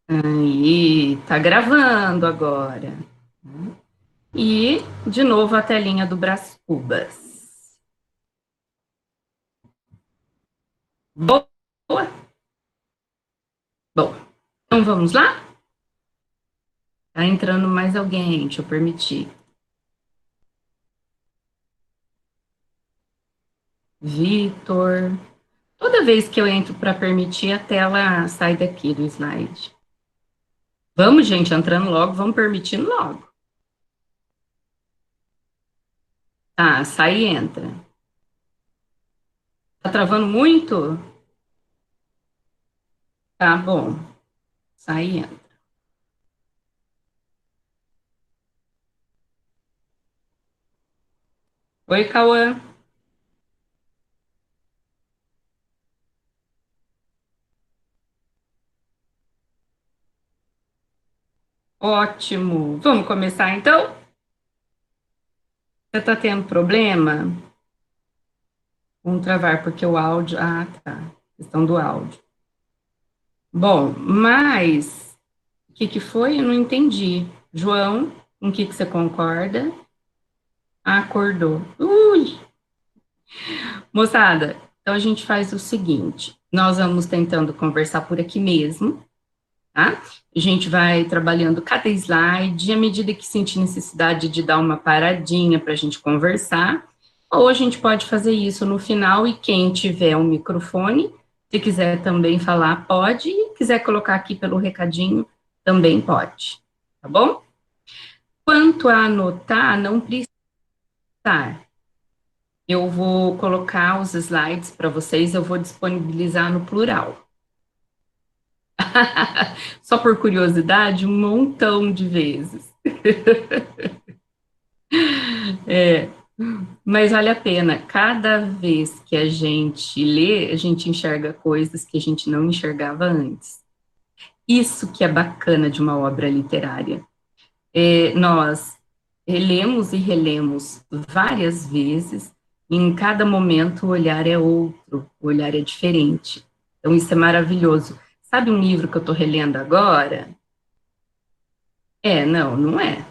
Aí, tá gravando agora. E, de novo, a telinha do Brás Cubas. Boa? Bom, então vamos lá? Tá entrando mais alguém, deixa eu permitir. Vitor. Toda vez que eu entro para permitir, a tela sai daqui do slide. Vamos, gente, entrando logo, vamos permitindo logo. Tá, sai e entra. Tá travando muito? Tá bom. Sai e entra. Oi, Cauã. Ótimo. Vamos começar então? Você tá tendo problema? Vamos travar, porque o áudio. Ah, tá. Questão do áudio. Bom, mas o que que foi? Eu não entendi. João, com o que que você concorda? Acordou. Ui! Moçada, então a gente faz o seguinte: nós vamos tentando conversar por aqui mesmo, tá? A gente vai trabalhando cada slide, e à medida que sentir necessidade de dar uma paradinha para a gente conversar, ou a gente pode fazer isso no final e quem tiver um microfone, se quiser também falar, pode, e quiser colocar aqui pelo recadinho, também pode, tá bom? Quanto a anotar, não precisa. Eu vou colocar os slides para vocês, eu vou disponibilizar no plural. Só por curiosidade, um montão de vezes. É, mas vale a pena. Cada vez que a gente lê, a gente enxerga coisas que a gente não enxergava antes. Isso que é bacana de uma obra literária. Nós relemos e relemos várias vezes, e em cada momento o olhar é outro, o olhar é diferente. Então, isso é maravilhoso. Sabe um livro que eu estou relendo agora? Não, não é.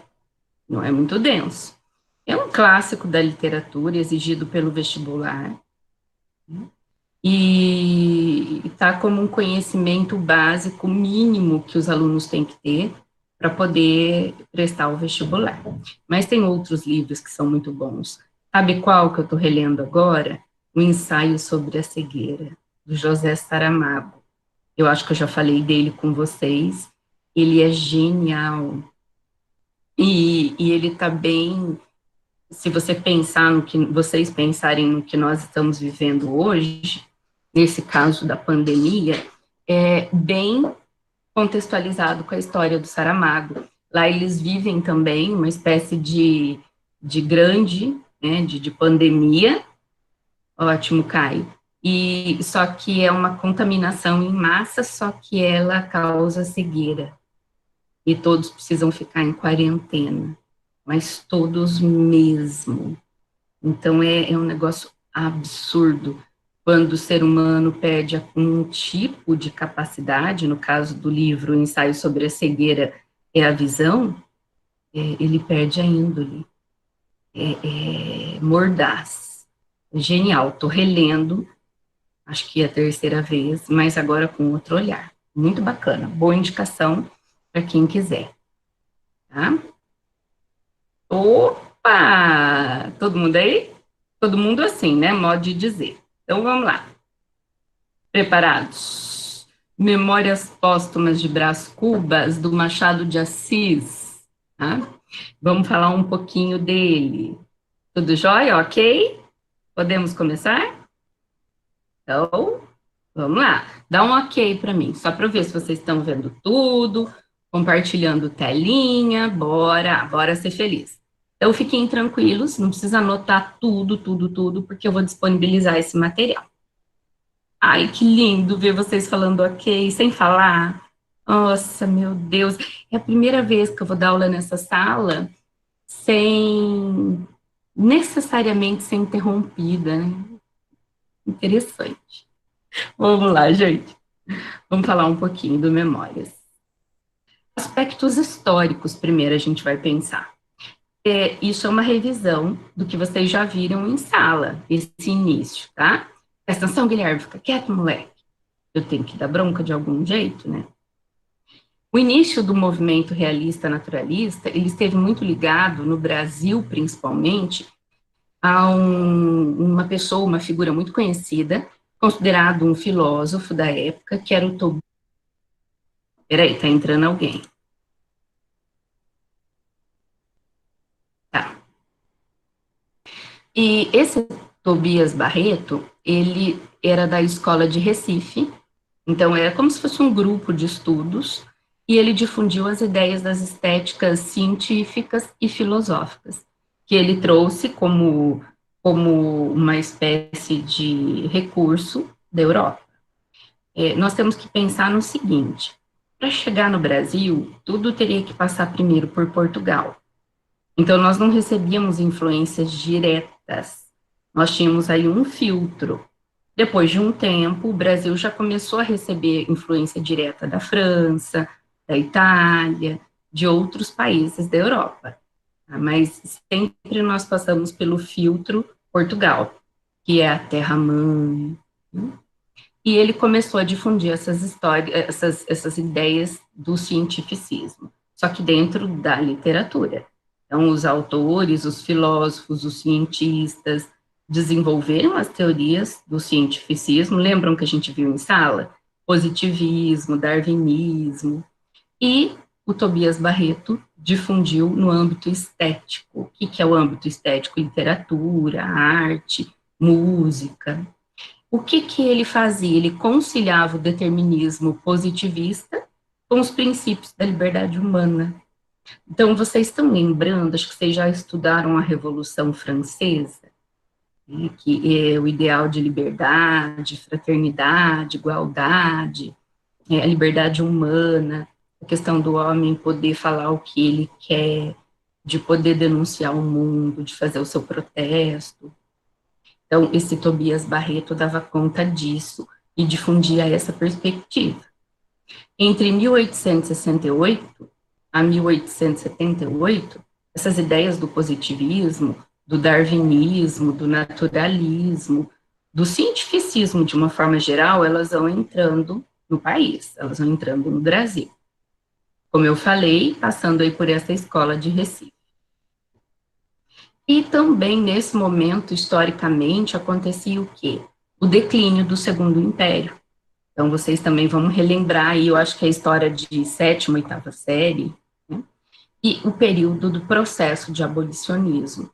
Não é muito denso. É um clássico da literatura exigido pelo vestibular e está como um conhecimento básico mínimo que os alunos têm que ter para poder prestar o vestibular. Mas tem outros livros que são muito bons. Sabe qual que eu estou relendo agora? O Ensaio sobre a Cegueira, do José Saramago. Eu acho que eu já falei dele com vocês. Ele é genial. E ele está bem, se você pensar no que vocês pensarem no que nós estamos vivendo hoje, nesse caso da pandemia, é bem contextualizado com a história do Saramago. Lá eles vivem também uma espécie de grande, né, de pandemia, ótimo, Caio, e só que é uma contaminação em massa, só que ela causa cegueira, e todos precisam ficar em quarentena, mas todos mesmo. Então é um negócio absurdo quando o ser humano perde um tipo de capacidade, no caso do livro Ensaio sobre a Cegueira é a visão, ele perde a índole, é mordaz. Genial, estou relendo, acho que é a terceira vez, mas agora com outro olhar. Muito bacana, boa indicação para quem quiser, tá? Opa! Todo mundo aí? Todo mundo assim, né? Modo de dizer. Então vamos lá. Preparados? Memórias Póstumas de Brás Cubas, do Machado de Assis. Tá? Vamos falar um pouquinho dele. Tudo jóia? Ok? Podemos começar? Então, vamos lá. Dá um ok para mim, só para ver se vocês estão vendo tudo, compartilhando telinha. Bora, bora ser feliz. Então, fiquem tranquilos, não precisa anotar tudo, tudo, tudo, porque eu vou disponibilizar esse material. Ai, que lindo ver vocês falando ok, sem falar. Nossa, meu Deus. É a primeira vez que eu vou dar aula nessa sala sem necessariamente ser interrompida, né? Interessante. Vamos lá, gente. Vamos falar um pouquinho do Memórias. Aspectos históricos, primeiro a gente vai pensar. Isso é uma revisão do que vocês já viram em sala, esse início, tá? Presta atenção, Guilherme, fica quieto, moleque. Eu tenho que dar bronca de algum jeito, né? O início do movimento realista naturalista, ele esteve muito ligado, no Brasil principalmente, a uma pessoa, uma figura muito conhecida, considerado um filósofo da época, que era o Tobias. Peraí, tá entrando alguém. Tá. E esse Tobias Barreto, ele era da escola de Recife, então era como se fosse um grupo de estudos, e ele difundiu as ideias das estéticas científicas e filosóficas, que ele trouxe como uma espécie de recurso da Europa. Nós temos que pensar no seguinte: para chegar no Brasil, tudo teria que passar primeiro por Portugal. Então, nós não recebíamos influências diretas, nós tínhamos aí um filtro. Depois de um tempo, o Brasil já começou a receber influência direta da França, da Itália, de outros países da Europa. Mas sempre nós passamos pelo filtro Portugal, que é a terra-mãe. E ele começou a difundir essas histórias, essas ideias do cientificismo, só que dentro da literatura. Então, os autores, os filósofos, os cientistas desenvolveram as teorias do cientificismo. Lembram que a gente viu em sala? Positivismo, darwinismo. E o Tobias Barreto difundiu no âmbito estético. O que é o âmbito estético? Literatura, arte, música. O que ele fazia? Ele conciliava o determinismo positivista com os princípios da liberdade humana. Então, vocês estão lembrando, acho que vocês já estudaram a Revolução Francesa, né, que é o ideal de liberdade, fraternidade, igualdade, a liberdade humana, a questão do homem poder falar o que ele quer, de poder denunciar o mundo, de fazer o seu protesto. Então, esse Tobias Barreto dava conta disso e difundia essa perspectiva. Entre 1868 a 1878, essas ideias do positivismo, do darwinismo, do naturalismo, do cientificismo de uma forma geral, elas vão entrando no país, elas vão entrando no Brasil. Como eu falei, passando aí por essa escola de Recife. E também, nesse momento, historicamente, acontecia o quê? O declínio do Segundo Império. Então, vocês também vão relembrar aí, eu acho que é a história de sétima, oitava série, né? E o período do processo de abolicionismo.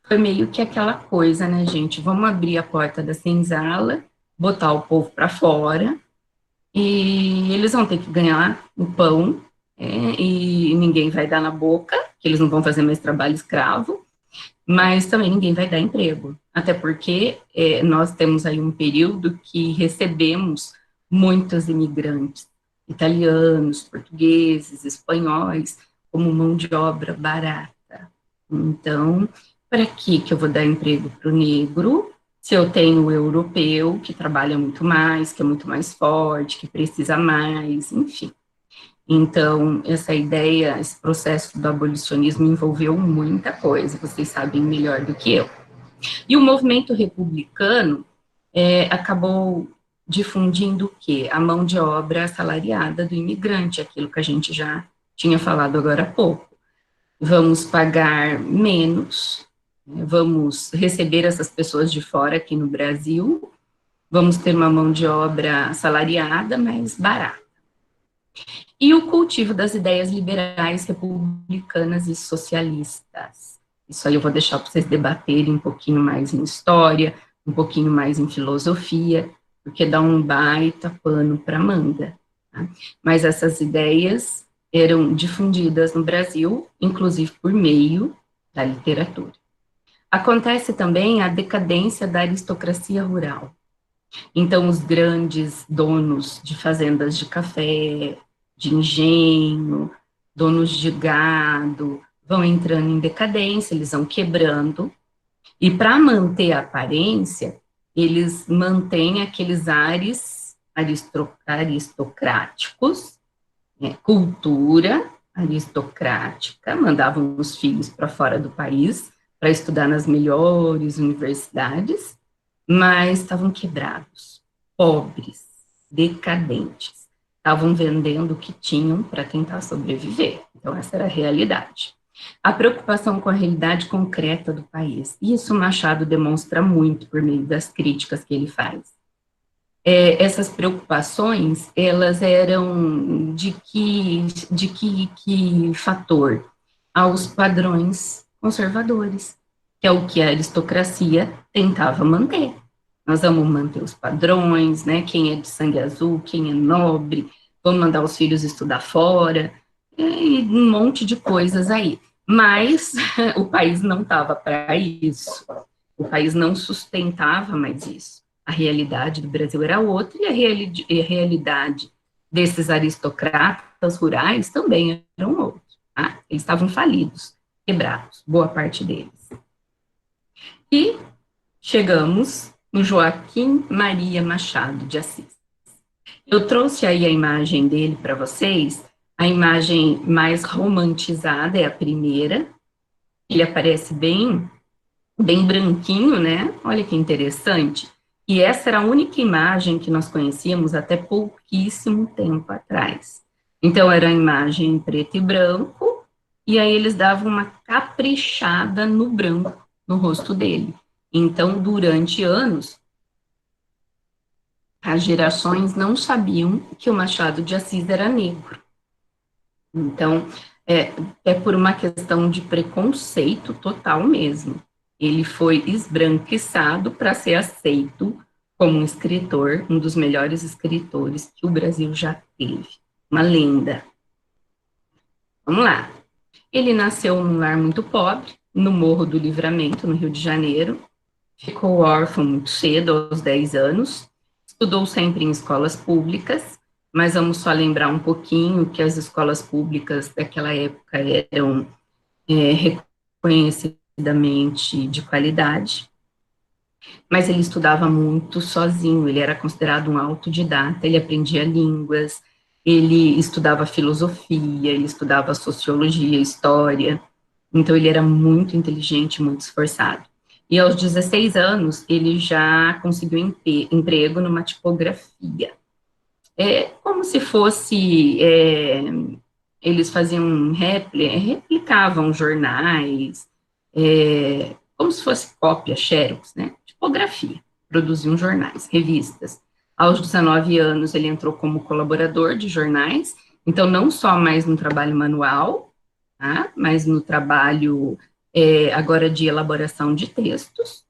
Foi meio que aquela coisa, né, gente? Vamos abrir a porta da senzala, botar o povo para fora, e eles vão ter que ganhar o pão, e ninguém vai dar na boca, que eles não vão fazer mais trabalho escravo, mas também ninguém vai dar emprego, até porque nós temos aí um período que recebemos muitos imigrantes, italianos, portugueses, espanhóis, como mão de obra barata. Então, para que eu vou dar emprego para o negro, se eu tenho o europeu, que trabalha muito mais, que é muito mais forte, que precisa mais, enfim. Então, essa ideia, esse processo do abolicionismo envolveu muita coisa, vocês sabem melhor do que eu. E o movimento republicano acabou difundindo o quê? A mão de obra assalariada do imigrante, aquilo que a gente já tinha falado agora há pouco. Vamos pagar menos, vamos receber essas pessoas de fora aqui no Brasil, vamos ter uma mão de obra assalariada, mas barata. E o cultivo das ideias liberais, republicanas e socialistas. Isso aí eu vou deixar para vocês debaterem um pouquinho mais em história, um pouquinho mais em filosofia, porque dá um baita pano para manga. Tá? Mas essas ideias eram difundidas no Brasil, inclusive por meio da literatura. Acontece também a decadência da aristocracia rural. Então, os grandes donos de fazendas de café, de engenho, donos de gado, vão entrando em decadência, eles vão quebrando, e para manter a aparência, eles mantêm aqueles ares aristocráticos, cultura, aristocrática, mandavam os filhos para fora do país para estudar nas melhores universidades, mas estavam quebrados, pobres, decadentes, estavam vendendo o que tinham para tentar sobreviver. Então, essa era a realidade. A preocupação com a realidade concreta do país. Isso Machado demonstra muito por meio das críticas que ele faz. Essas preocupações, elas eram de que fator? Aos padrões conservadores, que é o que a aristocracia tentava manter. Nós vamos manter os padrões, né? Quem é de sangue azul, quem é nobre, vamos mandar os filhos estudar fora, e um monte de coisas aí. Mas o país não estava para isso. O país não sustentava mais isso. A realidade do Brasil era outra, e a realidade desses aristocratas rurais também eram outros. Tá? Eles estavam falidos, quebrados, boa parte deles. E chegamos no Joaquim Maria Machado de Assis. Eu trouxe aí a imagem dele para vocês. A imagem mais romantizada é a primeira. Ele aparece bem branquinho, né? Olha que interessante. E essa era a única imagem que nós conhecíamos até pouquíssimo tempo atrás. Então, era a imagem em preto e branco, e aí eles davam uma caprichada no branco, no rosto dele. Então, durante anos, as gerações não sabiam que o Machado de Assis era negro. Então, é por uma questão de preconceito total mesmo. Ele foi esbranquiçado para ser aceito como um escritor, um dos melhores escritores que o Brasil já teve. Uma lenda. Vamos lá. Ele nasceu num lar muito pobre, no Morro do Livramento, no Rio de Janeiro. Ficou órfão muito cedo, aos 10 anos. Estudou sempre em escolas públicas, mas vamos só lembrar um pouquinho que as escolas públicas daquela época eram reconhecidamente de qualidade, mas ele estudava muito sozinho, ele era considerado um autodidata, ele aprendia línguas, ele estudava filosofia, ele estudava sociologia, história, então ele era muito inteligente, muito esforçado. E aos 16 anos, ele já conseguiu emprego numa tipografia. Como se fosse, eles faziam, replicavam jornais, como se fosse cópia, xerox, né? Tipografia, produziam jornais, revistas. Aos 19 anos, ele entrou como colaborador de jornais, então não só mais no trabalho manual, tá? Mas no trabalho agora de elaboração de textos.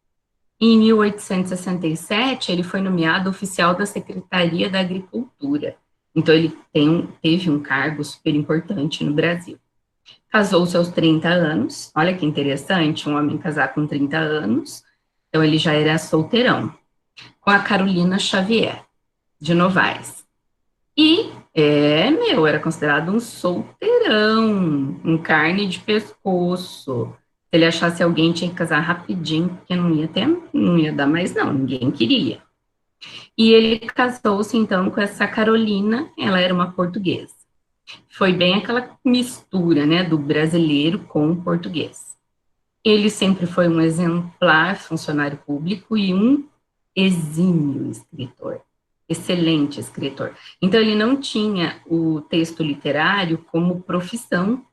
Em 1867, ele foi nomeado oficial da Secretaria da Agricultura. Então, ele teve um cargo super importante no Brasil. Casou-se aos 30 anos. Olha que interessante, um homem casar com 30 anos. Então, ele já era solteirão. Com a Carolina Xavier, de Novaes. E, era considerado um solteirão, um carne de pescoço. Se ele achasse alguém, tinha que casar rapidinho, porque não ia dar mais não, ninguém queria. E ele casou-se, então, com essa Carolina, ela era uma portuguesa. Foi bem aquela mistura, né, do brasileiro com o português. Ele sempre foi um exemplar funcionário público e um exímio escritor, excelente escritor. Então, ele não tinha o texto literário como profissão.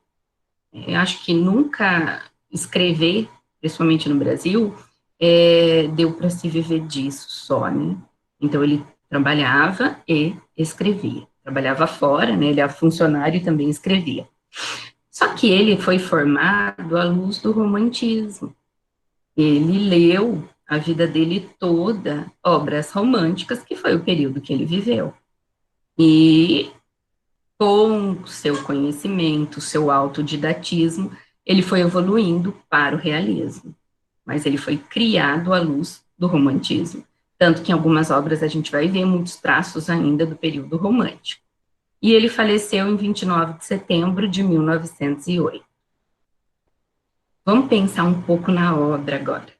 Eu acho que nunca escrever, principalmente no Brasil, deu para se viver disso só, né? Então, ele trabalhava e escrevia. Trabalhava fora, né? Ele era funcionário e também escrevia. Só que ele foi formado à luz do romantismo. Ele leu a vida dele toda obras românticas, que foi o período que ele viveu. E com seu conhecimento, seu autodidatismo, ele foi evoluindo para o realismo. Mas ele foi criado à luz do romantismo. Tanto que em algumas obras a gente vai ver muitos traços ainda do período romântico. E ele faleceu em 29 de setembro de 1908. Vamos pensar um pouco na obra agora.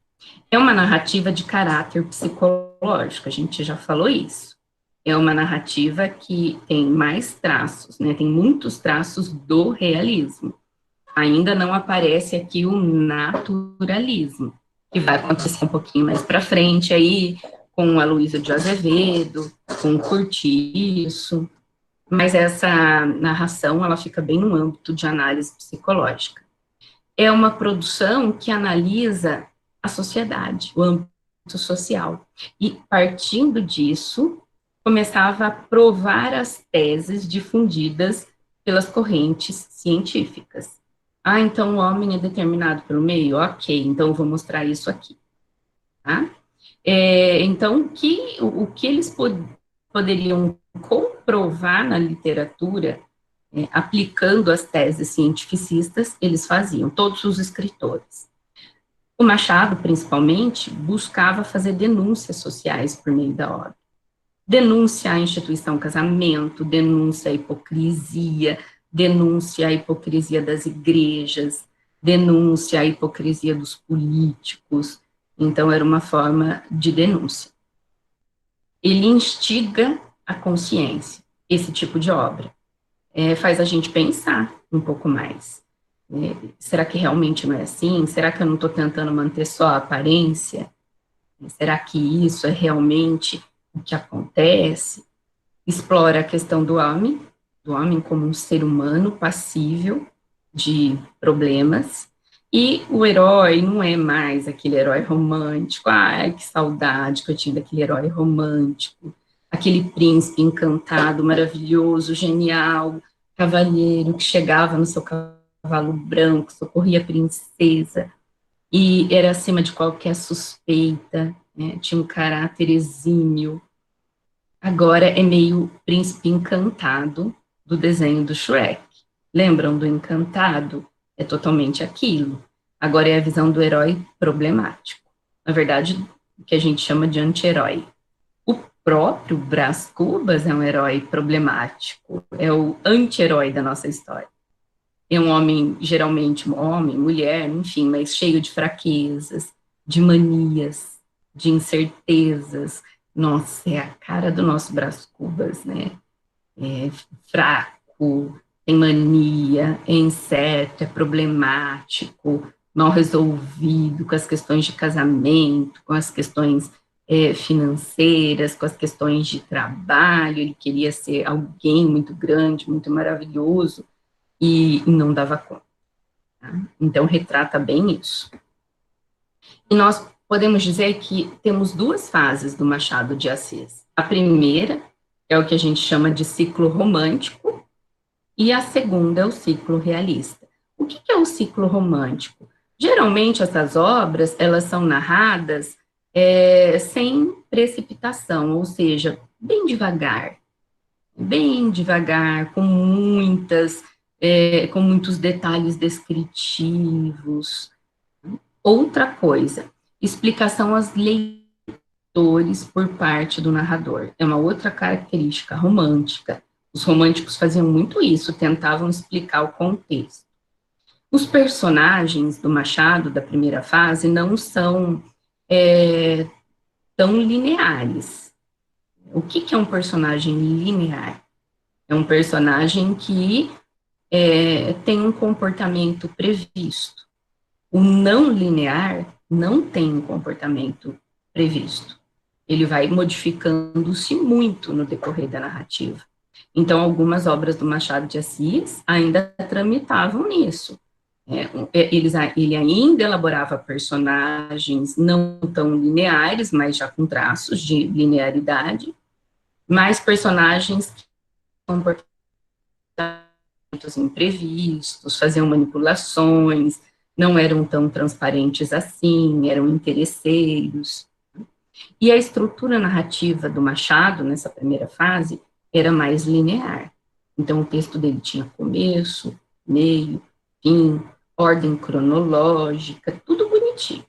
É uma narrativa de caráter psicológico, a gente já falou isso. é uma narrativa que tem mais traços, né, tem muitos traços do realismo. Ainda não aparece aqui o naturalismo, que vai acontecer um pouquinho mais para frente aí, com a Luísa de Azevedo, com o Cortiço, mas essa narração, ela fica bem no âmbito de análise psicológica. É uma produção que analisa a sociedade, o âmbito social, e partindo disso, começava a provar as teses difundidas pelas correntes científicas. Ah, então o homem é determinado pelo meio? Ok, então eu vou mostrar isso aqui. Tá? Então, o que eles poderiam comprovar na literatura, aplicando as teses cientificistas, eles faziam, todos os escritores. O Machado, principalmente, buscava fazer denúncias sociais por meio da obra. Denúncia à instituição casamento, denúncia à hipocrisia, denúncia à hipocrisia das igrejas, denúncia à hipocrisia dos políticos. Então, era uma forma de denúncia. Ele instiga a consciência, esse tipo de obra. Faz a gente pensar um pouco mais. Será que realmente não é assim? Será que eu não estou tentando manter só a aparência? Será que isso é realmente o que acontece? Explora a questão do homem como um ser humano passível de problemas, e o herói não é mais aquele herói romântico, ai, que saudade que eu tinha daquele herói romântico, aquele príncipe encantado, maravilhoso, genial, cavalheiro que chegava no seu cavalo branco, socorria a princesa, e era acima de qualquer suspeita, né, tinha um caráter exímio. Agora é meio príncipe encantado do desenho do Shrek. Lembram do encantado? É totalmente aquilo. Agora é a visão do herói problemático. Na verdade, o que a gente chama de anti-herói. O próprio Brás Cubas é um herói problemático, é o anti-herói da nossa história. É um homem, geralmente um homem, mulher, enfim, mas cheio de fraquezas, de manias, de incertezas. Nossa, é a cara do nosso Brás Cubas, né? É fraco, tem mania, é incerto, é problemático, mal resolvido com as questões de casamento, com as questões financeiras, com as questões de trabalho. Ele queria ser alguém muito grande, muito maravilhoso, e não dava conta. Tá? Então, retrata bem isso. E nós podemos dizer que temos duas fases do Machado de Assis. A primeira é o que a gente chama de ciclo romântico, e a segunda é o ciclo realista. O que é o ciclo romântico? Geralmente, essas obras, elas são narradas sem precipitação, ou seja, bem devagar, com muitos detalhes descritivos. Outra coisa, explicação aos leitores por parte do narrador. É uma outra característica romântica. Os românticos faziam muito isso, tentavam explicar o contexto. Os personagens do Machado, da primeira fase, não são tão lineares. O que é um personagem linear? É um personagem que tem um comportamento previsto. O não linear não tem um comportamento previsto. Ele vai modificando-se muito no decorrer da narrativa. Então, algumas obras do Machado de Assis ainda tramitavam nisso. Ele ainda elaborava personagens não tão lineares, mas já com traços de linearidade, mas personagens que comportamentos imprevistos, faziam manipulações, não eram tão transparentes assim, eram interesseiros. E a estrutura narrativa do Machado, nessa primeira fase, era mais linear. Então, o texto dele tinha começo, meio, fim, ordem cronológica, tudo bonitinho.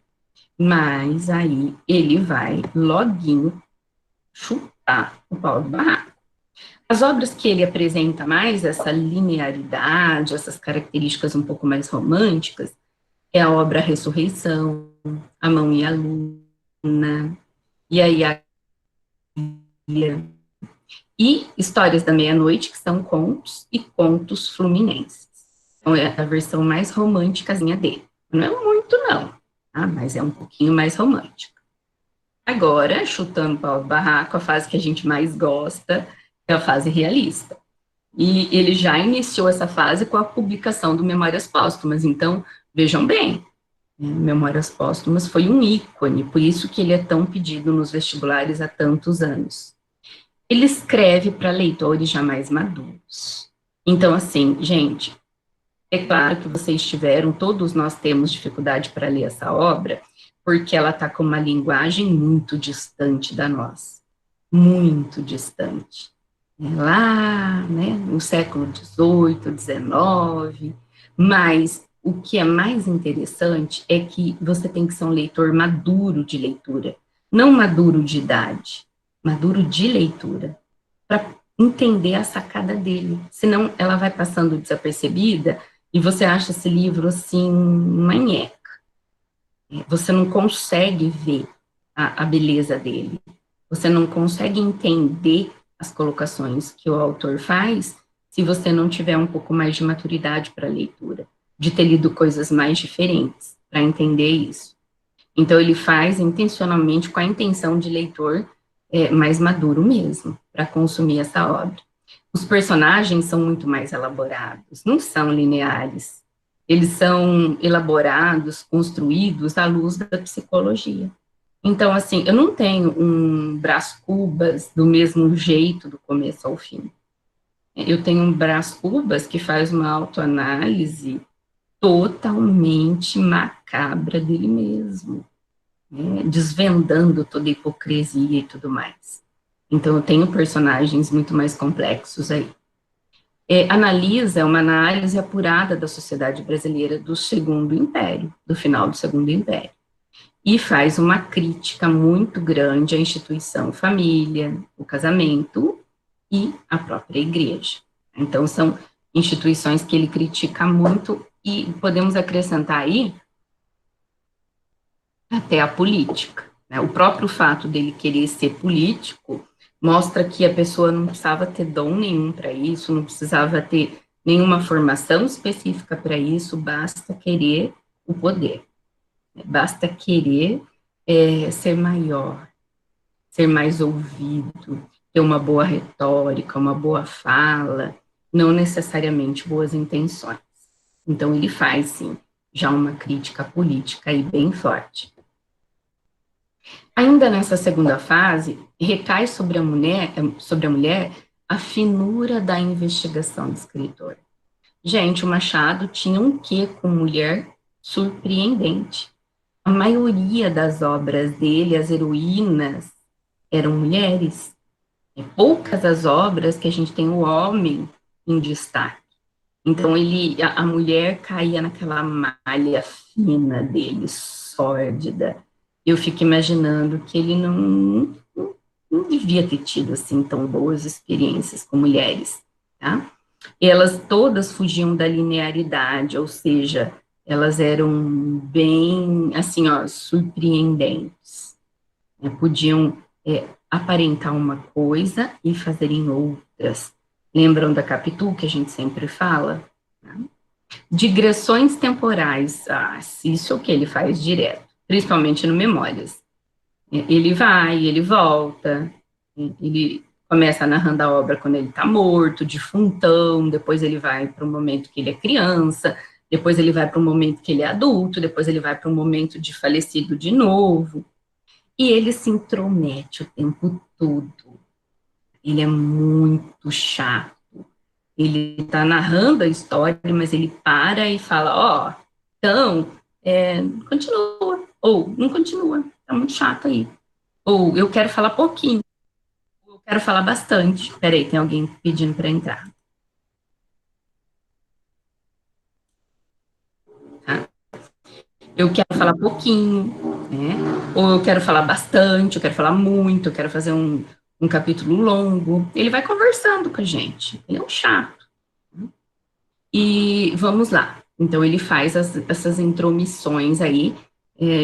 Mas aí ele vai, loguinho, chutar o pau do barraco. As obras que ele apresenta mais essa linearidade, essas características um pouco mais românticas, é a obra Ressurreição, A Mão e a Luna, e aí a Ilha, E Histórias da Meia-Noite, que são contos, e Contos Fluminenses. Então, é a versão mais românticazinha dele. Não é muito, não, tá? Mas é um pouquinho mais romântica. Agora, chutando pau do barraco, a fase que a gente mais gosta é a fase realista. E ele já iniciou essa fase com a publicação do Memórias Póstumas. Então, vejam bem, Memórias Póstumas foi um ícone, por isso que ele é tão pedido nos vestibulares há tantos anos. Ele escreve para leitores já mais maduros. Então, assim, gente, é claro que vocês tiveram, todos nós temos dificuldade para ler essa obra, porque ela está com uma linguagem muito distante da nossa, muito distante. Lá, né, no século XVIII, XIX, mas o que é mais interessante é que você tem que ser um leitor maduro de leitura, não maduro de idade, maduro de leitura, para entender a sacada dele, senão ela vai passando desapercebida e você acha esse livro, assim, manheca. Você não consegue ver a beleza dele, você não consegue entender as colocações que o autor faz se você não tiver um pouco mais de maturidade para a leitura, de ter lido coisas mais diferentes para entender isso. Então, ele faz intencionalmente com a intenção de leitor mais maduro mesmo, para consumir essa obra. Os personagens são muito mais elaborados, não são lineares. Eles são elaborados, construídos à luz da psicologia. Então, assim, eu não tenho um Brás Cubas do mesmo jeito do começo ao fim. Eu tenho um Brás Cubas que faz uma autoanálise totalmente macabra dele mesmo, né, desvendando toda a hipocrisia e tudo mais. Então, eu tenho personagens muito mais complexos aí. Analisa uma análise apurada da sociedade brasileira do Segundo Império, do final do Segundo Império, e faz uma crítica muito grande à instituição família, o casamento e a própria igreja. Então, são instituições que ele critica muito e podemos acrescentar aí até a política, né? O próprio fato dele querer ser político mostra que a pessoa não precisava ter dom nenhum para isso, não precisava ter nenhuma formação específica para isso, basta querer o poder, basta querer ser maior, ser mais ouvido, ter uma boa retórica, uma boa fala, não necessariamente boas intenções. Então, ele faz, sim, já uma crítica política aí bem forte. Ainda nessa segunda fase, recai sobre a mulher a finura da investigação do escritor. Gente, o Machado tinha um quê com mulher surpreendente. A maioria das obras dele, as heroínas, eram mulheres. Poucas as obras que a gente tem o homem em destaque. Então, a mulher caía naquela malha fina dele, sórdida. Eu fico imaginando que ele não devia ter tido, assim, tão boas experiências com mulheres, tá? Elas todas fugiam da linearidade, ou seja, elas eram bem, assim, ó, surpreendentes. Né? Podiam aparentar uma coisa e fazerem outras. Lembram da Capitu, que a gente sempre fala? Né? Digressões temporais, isso é o que ele faz direto, principalmente no Memórias. Ele vai, ele volta, ele começa narrando a obra quando ele está morto, defuntão, depois ele vai para o momento que ele é criança, depois ele vai para o momento que ele é adulto, depois ele vai para o momento de falecido de novo, e ele se intromete o tempo todo. Ele é muito chato. Ele está narrando a história, mas ele para e fala, então, continua, ou não continua, tá muito chato aí. Ou eu quero falar pouquinho, ou eu quero falar bastante. Peraí, tem alguém pedindo para entrar. Tá? Eu quero falar pouquinho, né? Ou eu quero falar bastante, eu quero falar muito, eu quero fazer um capítulo longo. Ele vai conversando com a gente. Ele é um chato. E vamos lá. Então, ele faz essas intromissões aí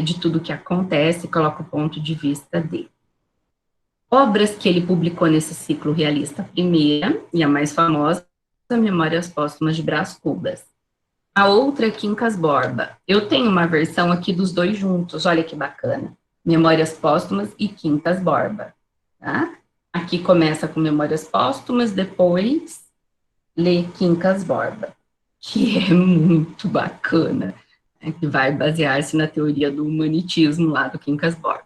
de tudo que acontece, coloca o ponto de vista dele. Obras que ele publicou nesse ciclo realista, a primeira e a mais famosa, Memórias Póstumas de Brás Cubas. A outra é Quincas Borba. Eu tenho uma versão aqui dos dois juntos, olha que bacana. Memórias Póstumas e Quincas Borba. Tá? Aqui começa com Memórias Póstumas, depois lê Quincas Borba, que é muito bacana, né, que vai basear-se na teoria do humanitismo lá do Quincas Borba.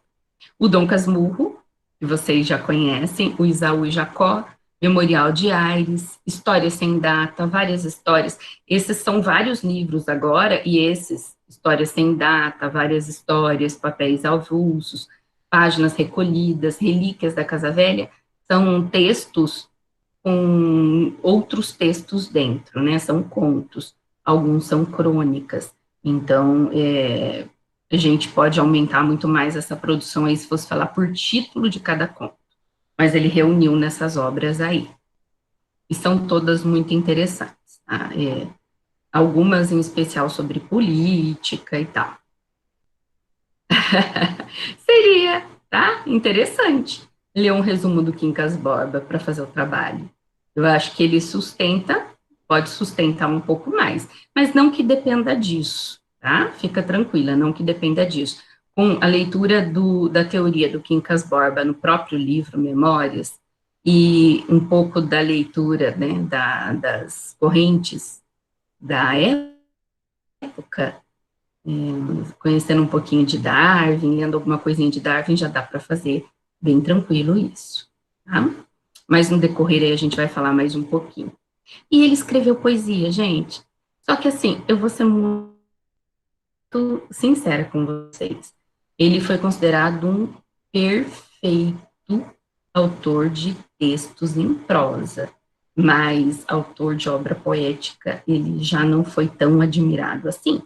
O Dom Casmurro, que vocês já conhecem, o Isaú e Jacó, Memorial de Aires, História Sem Data, várias histórias. Esses são vários livros agora, e esses, História Sem Data, várias histórias, papéis avulsos, páginas recolhidas, relíquias da Casa Velha, são textos com outros textos dentro, né? São contos, alguns são crônicas. Então, a gente pode aumentar muito mais essa produção aí se fosse falar por título de cada conto. Mas ele reuniu nessas obras aí. E são todas muito interessantes. Tá? Algumas em especial sobre política e tal. Seria, tá? Interessante ler um resumo do Quincas Borba para fazer o trabalho. Eu acho que ele sustenta, pode sustentar um pouco mais, mas não que dependa disso, tá? Fica tranquila, não que dependa disso. Com a leitura da teoria do Quincas Borba no próprio livro Memórias e um pouco da leitura, né, das correntes da época, conhecendo um pouquinho de Darwin, lendo alguma coisinha de Darwin, já dá para fazer bem tranquilo isso, tá? Mas no decorrer aí a gente vai falar mais um pouquinho. E ele escreveu poesia, gente. Só que assim, eu vou ser muito sincera com vocês. Ele foi considerado um perfeito autor de textos em prosa, mas autor de obra poética, ele já não foi tão admirado assim.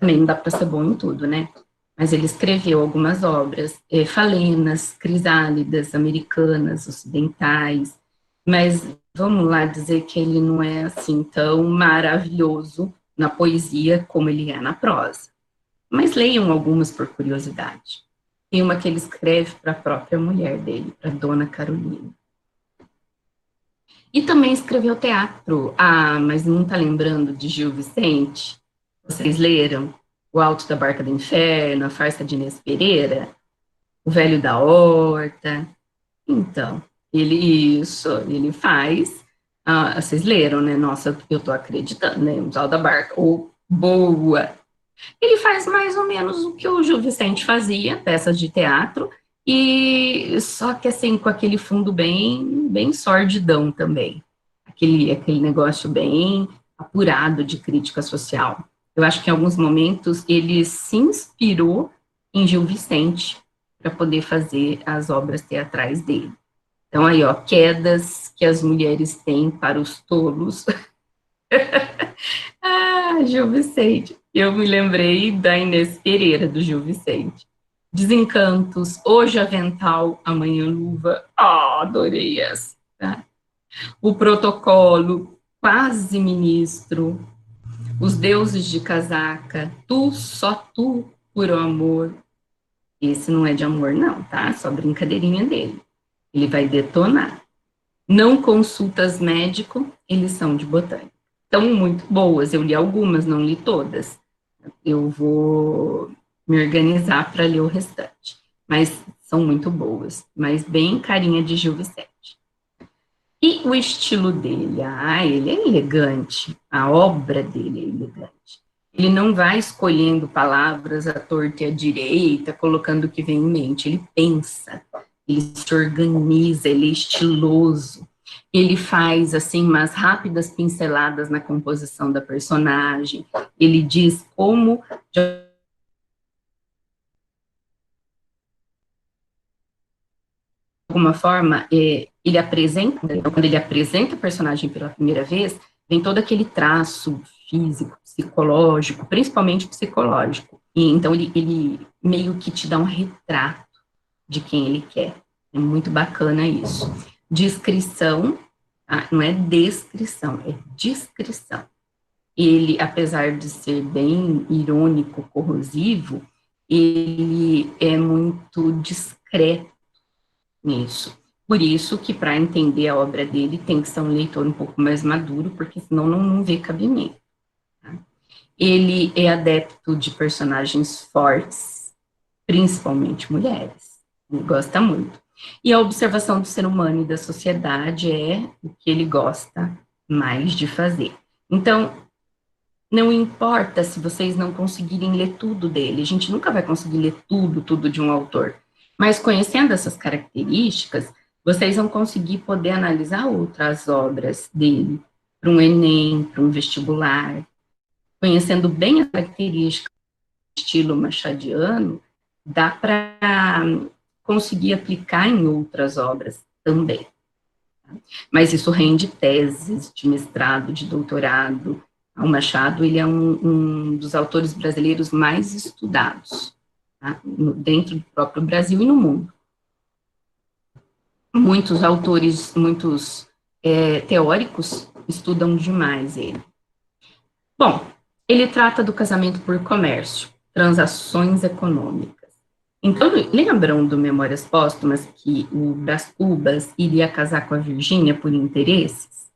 Também não dá para ser bom em tudo, né? Mas ele escreveu algumas obras, falenas, crisálidas, americanas, ocidentais, mas vamos lá dizer que ele não é assim tão maravilhoso na poesia como ele é na prosa. Mas leiam algumas por curiosidade. Tem uma que ele escreve para a própria mulher dele, para Dona Carolina. E também escreveu teatro. Ah, mas não está lembrando de Gil Vicente? Vocês leram? O Alto da Barca do Inferno, A Farsa de Inês Pereira, O Velho da Horta. Então, ele faz. Ah, vocês leram, né? Nossa, eu tô acreditando, né? O Alto da Barca. Oh, boa! Ele faz mais ou menos o que o Gil Vicente fazia, peças de teatro, e só que assim, com aquele fundo bem sordidão também. Aquele negócio bem apurado de crítica social. Eu acho que em alguns momentos ele se inspirou em Gil Vicente para poder fazer as obras teatrais dele. Então aí, ó, quedas que as mulheres têm para os tolos. Ah, Gil Vicente. Eu me lembrei da Inês Pereira, do Gil Vicente. Desencantos, Hoje Avental, Amanhã Luva. Ah, adorei essa. Tá? O Protocolo, Quase Ministro, Os Deuses de Casaca, Tu, Só Tu, Puro Amor. Esse não é de amor, não, tá? Só brincadeirinha dele. Ele vai detonar. Não Consultas Médico, eles são de botânica. Estão muito boas, eu li algumas, não li todas. Eu vou me organizar para ler o restante. Mas são muito boas, mas bem carinha de Gil Vicente. E o estilo dele? Ah, ele é elegante, a obra dele é elegante. Ele não vai escolhendo palavras à torta e à direita, colocando o que vem em mente, ele pensa, ele se organiza, ele é estiloso, ele faz, assim, umas rápidas pinceladas na composição da personagem, ele diz como, de alguma forma, ele apresenta, quando ele apresenta o personagem pela primeira vez, vem todo aquele traço físico, psicológico, principalmente psicológico. E, então, ele meio que te dá um retrato de quem ele quer. É muito bacana isso. Descrição, não é descrição, é descrição. Ele, apesar de ser bem irônico, corrosivo, ele é muito discreto Isso. Por isso que, para entender a obra dele, tem que ser um leitor um pouco mais maduro, porque senão não vê cabimento. Tá? Ele é adepto de personagens fortes, principalmente mulheres. Ele gosta muito. E a observação do ser humano e da sociedade é o que ele gosta mais de fazer. Então, não importa se vocês não conseguirem ler tudo dele, a gente nunca vai conseguir ler tudo de um autor. Mas conhecendo essas características, vocês vão conseguir poder analisar outras obras dele, para um Enem, para um vestibular. Conhecendo bem as características do estilo machadiano, dá para conseguir aplicar em outras obras também. Mas isso rende teses de mestrado, de doutorado. O Machado, ele é um dos autores brasileiros mais estudados, tá? Dentro do próprio Brasil e no mundo. Muitos autores, muitos teóricos estudam demais ele. Bom, ele trata do casamento por comércio, transações econômicas. Então, lembram do Memórias Póstumas que o Brás Cubas iria casar com a Virgínia por interesses?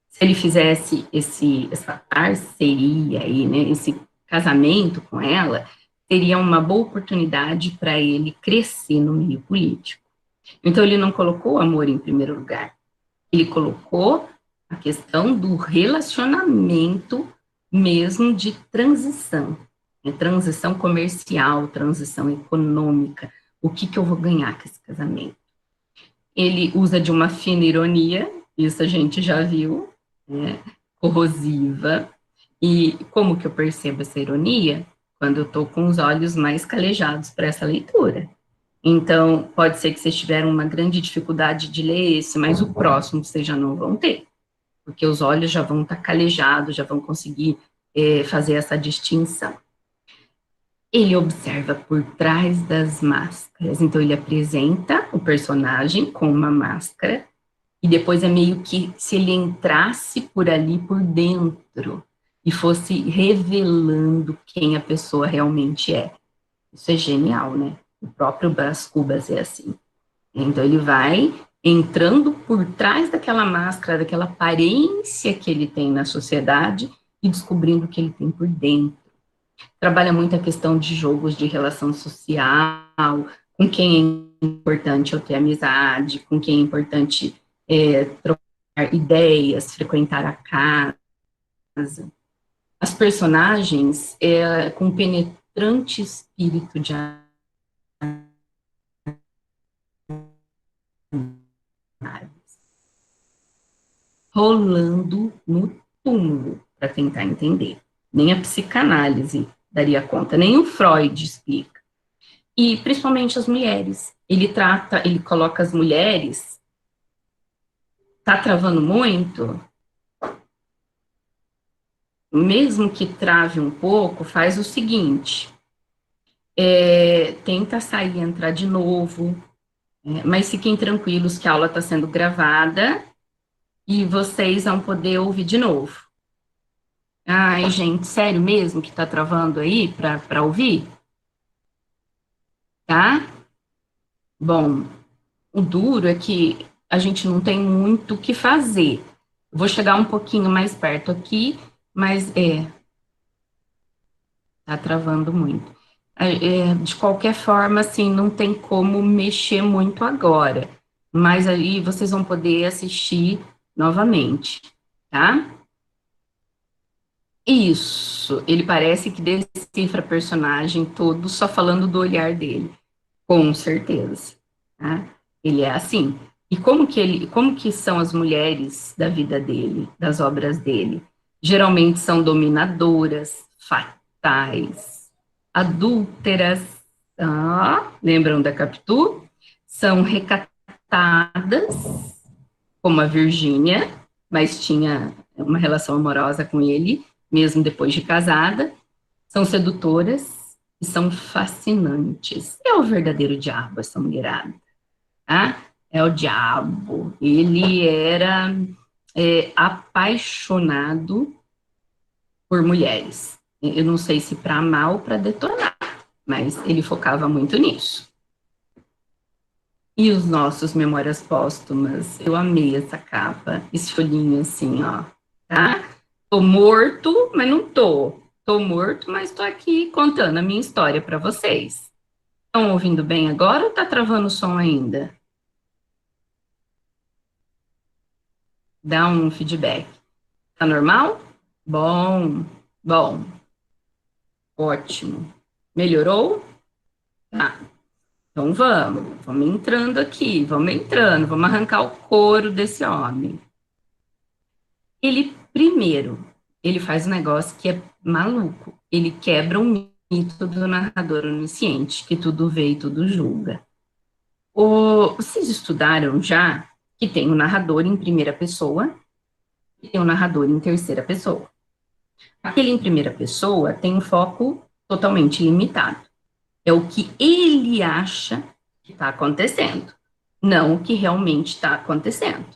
Se ele fizesse essa parceria aí, né, esse casamento com ela, seria uma boa oportunidade para ele crescer no meio político. Então, ele não colocou o amor em primeiro lugar, ele colocou a questão do relacionamento mesmo de transição, né, transição comercial, transição econômica, o que eu vou ganhar com esse casamento? Ele usa de uma fina ironia, isso a gente já viu, né, corrosiva, e como que eu percebo essa ironia? Quando eu estou com os olhos mais calejados para essa leitura. Então, pode ser que vocês tiveram uma grande dificuldade de ler esse, mas o próximo vocês já não vão ter, porque os olhos já vão estar calejados, já vão conseguir fazer essa distinção. Ele observa por trás das máscaras, então ele apresenta o personagem com uma máscara, e depois é meio que se ele entrasse por ali por dentro e fosse revelando quem a pessoa realmente é. Isso é genial, né? O próprio Brás Cubas é assim. Então ele vai entrando por trás daquela máscara, daquela aparência que ele tem na sociedade e descobrindo o que ele tem por dentro. Trabalha muito a questão de jogos de relação social, com quem é importante eu ter amizade, com quem é importante trocar ideias, frequentar a casa. As personagens com um penetrante espírito de rolando no túmulo para tentar entender. Nem a psicanálise daria conta, nem o Freud explica. E principalmente as mulheres. Ele coloca as mulheres, tá travando muito, mesmo que trave um pouco, faz o seguinte, tenta sair e entrar de novo, mas fiquem tranquilos que a aula está sendo gravada e vocês vão poder ouvir de novo. Ai, gente, sério mesmo que está travando aí para ouvir? Tá? Bom, o duro é que a gente não tem muito o que fazer. Vou chegar um pouquinho mais perto aqui, mas tá travando muito. De qualquer forma, assim, não tem como mexer muito agora, mas aí vocês vão poder assistir novamente, tá? Isso, ele parece que decifra personagem todo só falando do olhar dele, com certeza, tá? Ele é assim. E como que são as mulheres da vida dele, das obras dele? Geralmente são dominadoras, fatais, adúlteras, lembram da Capitu? São recatadas, como a Virgínia, mas tinha uma relação amorosa com ele, mesmo depois de casada. São sedutoras e são fascinantes. É o verdadeiro diabo, essa mulherada, tá? É o diabo. Ele era apaixonado por mulheres. Eu não sei se para amar ou para detonar, mas ele focava muito nisso. E os nossos Memórias Póstumas. Eu amei essa capa, esse folhinho assim, ó, tá? Tô morto, mas não tô. Tô morto, mas tô aqui contando a minha história para vocês. Estão ouvindo bem agora ou tá travando o som ainda? Dá um feedback. Tá normal? Bom, bom, ótimo. Melhorou? Tá. Então vamos entrando aqui, vamos entrando, vamos arrancar o couro desse homem. Ele, primeiro, ele faz um negócio que é maluco. Ele quebra um mito do narrador onisciente, que tudo vê e tudo julga. Vocês estudaram já que tem o narrador em primeira pessoa e tem o narrador em terceira pessoa. Aquele em primeira pessoa tem um foco totalmente limitado. É o que ele acha que está acontecendo, não o que realmente está acontecendo.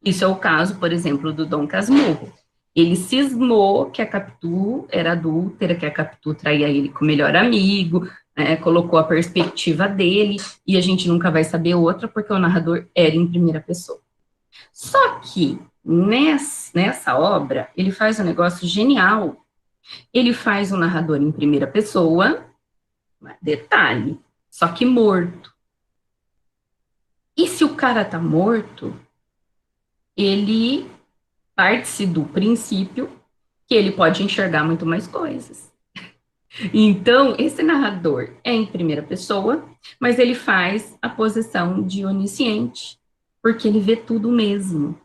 Isso é o caso, por exemplo, do Dom Casmurro. Ele cismou que a Capitu era adúltera, que a Capitu traía ele com o melhor amigo, né, colocou a perspectiva dele, e a gente nunca vai saber outra, porque o narrador era em primeira pessoa. Só que, nessa obra, ele faz um negócio genial. Ele faz o narrador em primeira pessoa, detalhe, só que morto. E se o cara tá morto, ele parte-se do princípio que ele pode enxergar muito mais coisas. Então, esse narrador é em primeira pessoa, mas ele faz a posição de onisciente, porque ele vê tudo mesmo.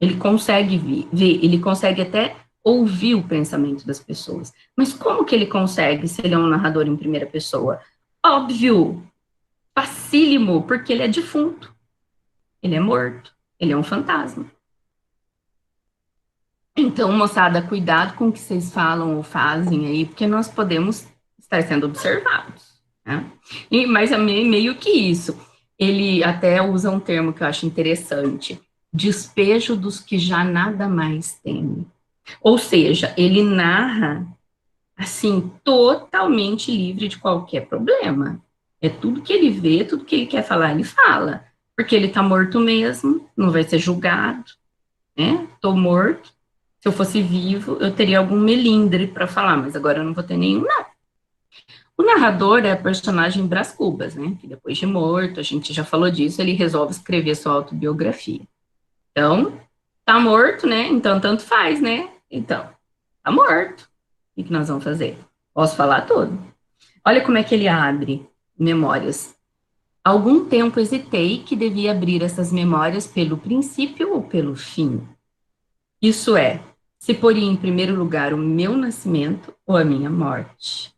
Ele consegue ver, ele consegue até ouvir o pensamento das pessoas. Mas como que ele consegue se ele é um narrador em primeira pessoa? Óbvio, facílimo, porque ele é defunto, ele é morto, ele é um fantasma. Então, moçada, cuidado com o que vocês falam ou fazem aí, porque nós podemos estar sendo observados. Né? Mas é meio que isso. Ele até usa um termo que eu acho interessante: despejo dos que já nada mais temem. Ou seja, ele narra assim, totalmente livre de qualquer problema. É tudo que ele vê, tudo que ele quer falar, ele fala. Porque ele tá morto mesmo, não vai ser julgado, né? Tô morto. Se eu fosse vivo, eu teria algum melindre para falar, mas agora eu não vou ter nenhum, não. O narrador é a personagem Brás Cubas, né? Que depois de morto, a gente já falou disso, ele resolve escrever sua autobiografia. Então, tá morto, né? Então, tanto faz, né? Então, tá morto. O que nós vamos fazer? Posso falar tudo. Olha como é que ele abre memórias. Algum tempo hesitei que devia abrir essas memórias pelo princípio ou pelo fim. Isso é, se poria em primeiro lugar o meu nascimento ou a minha morte.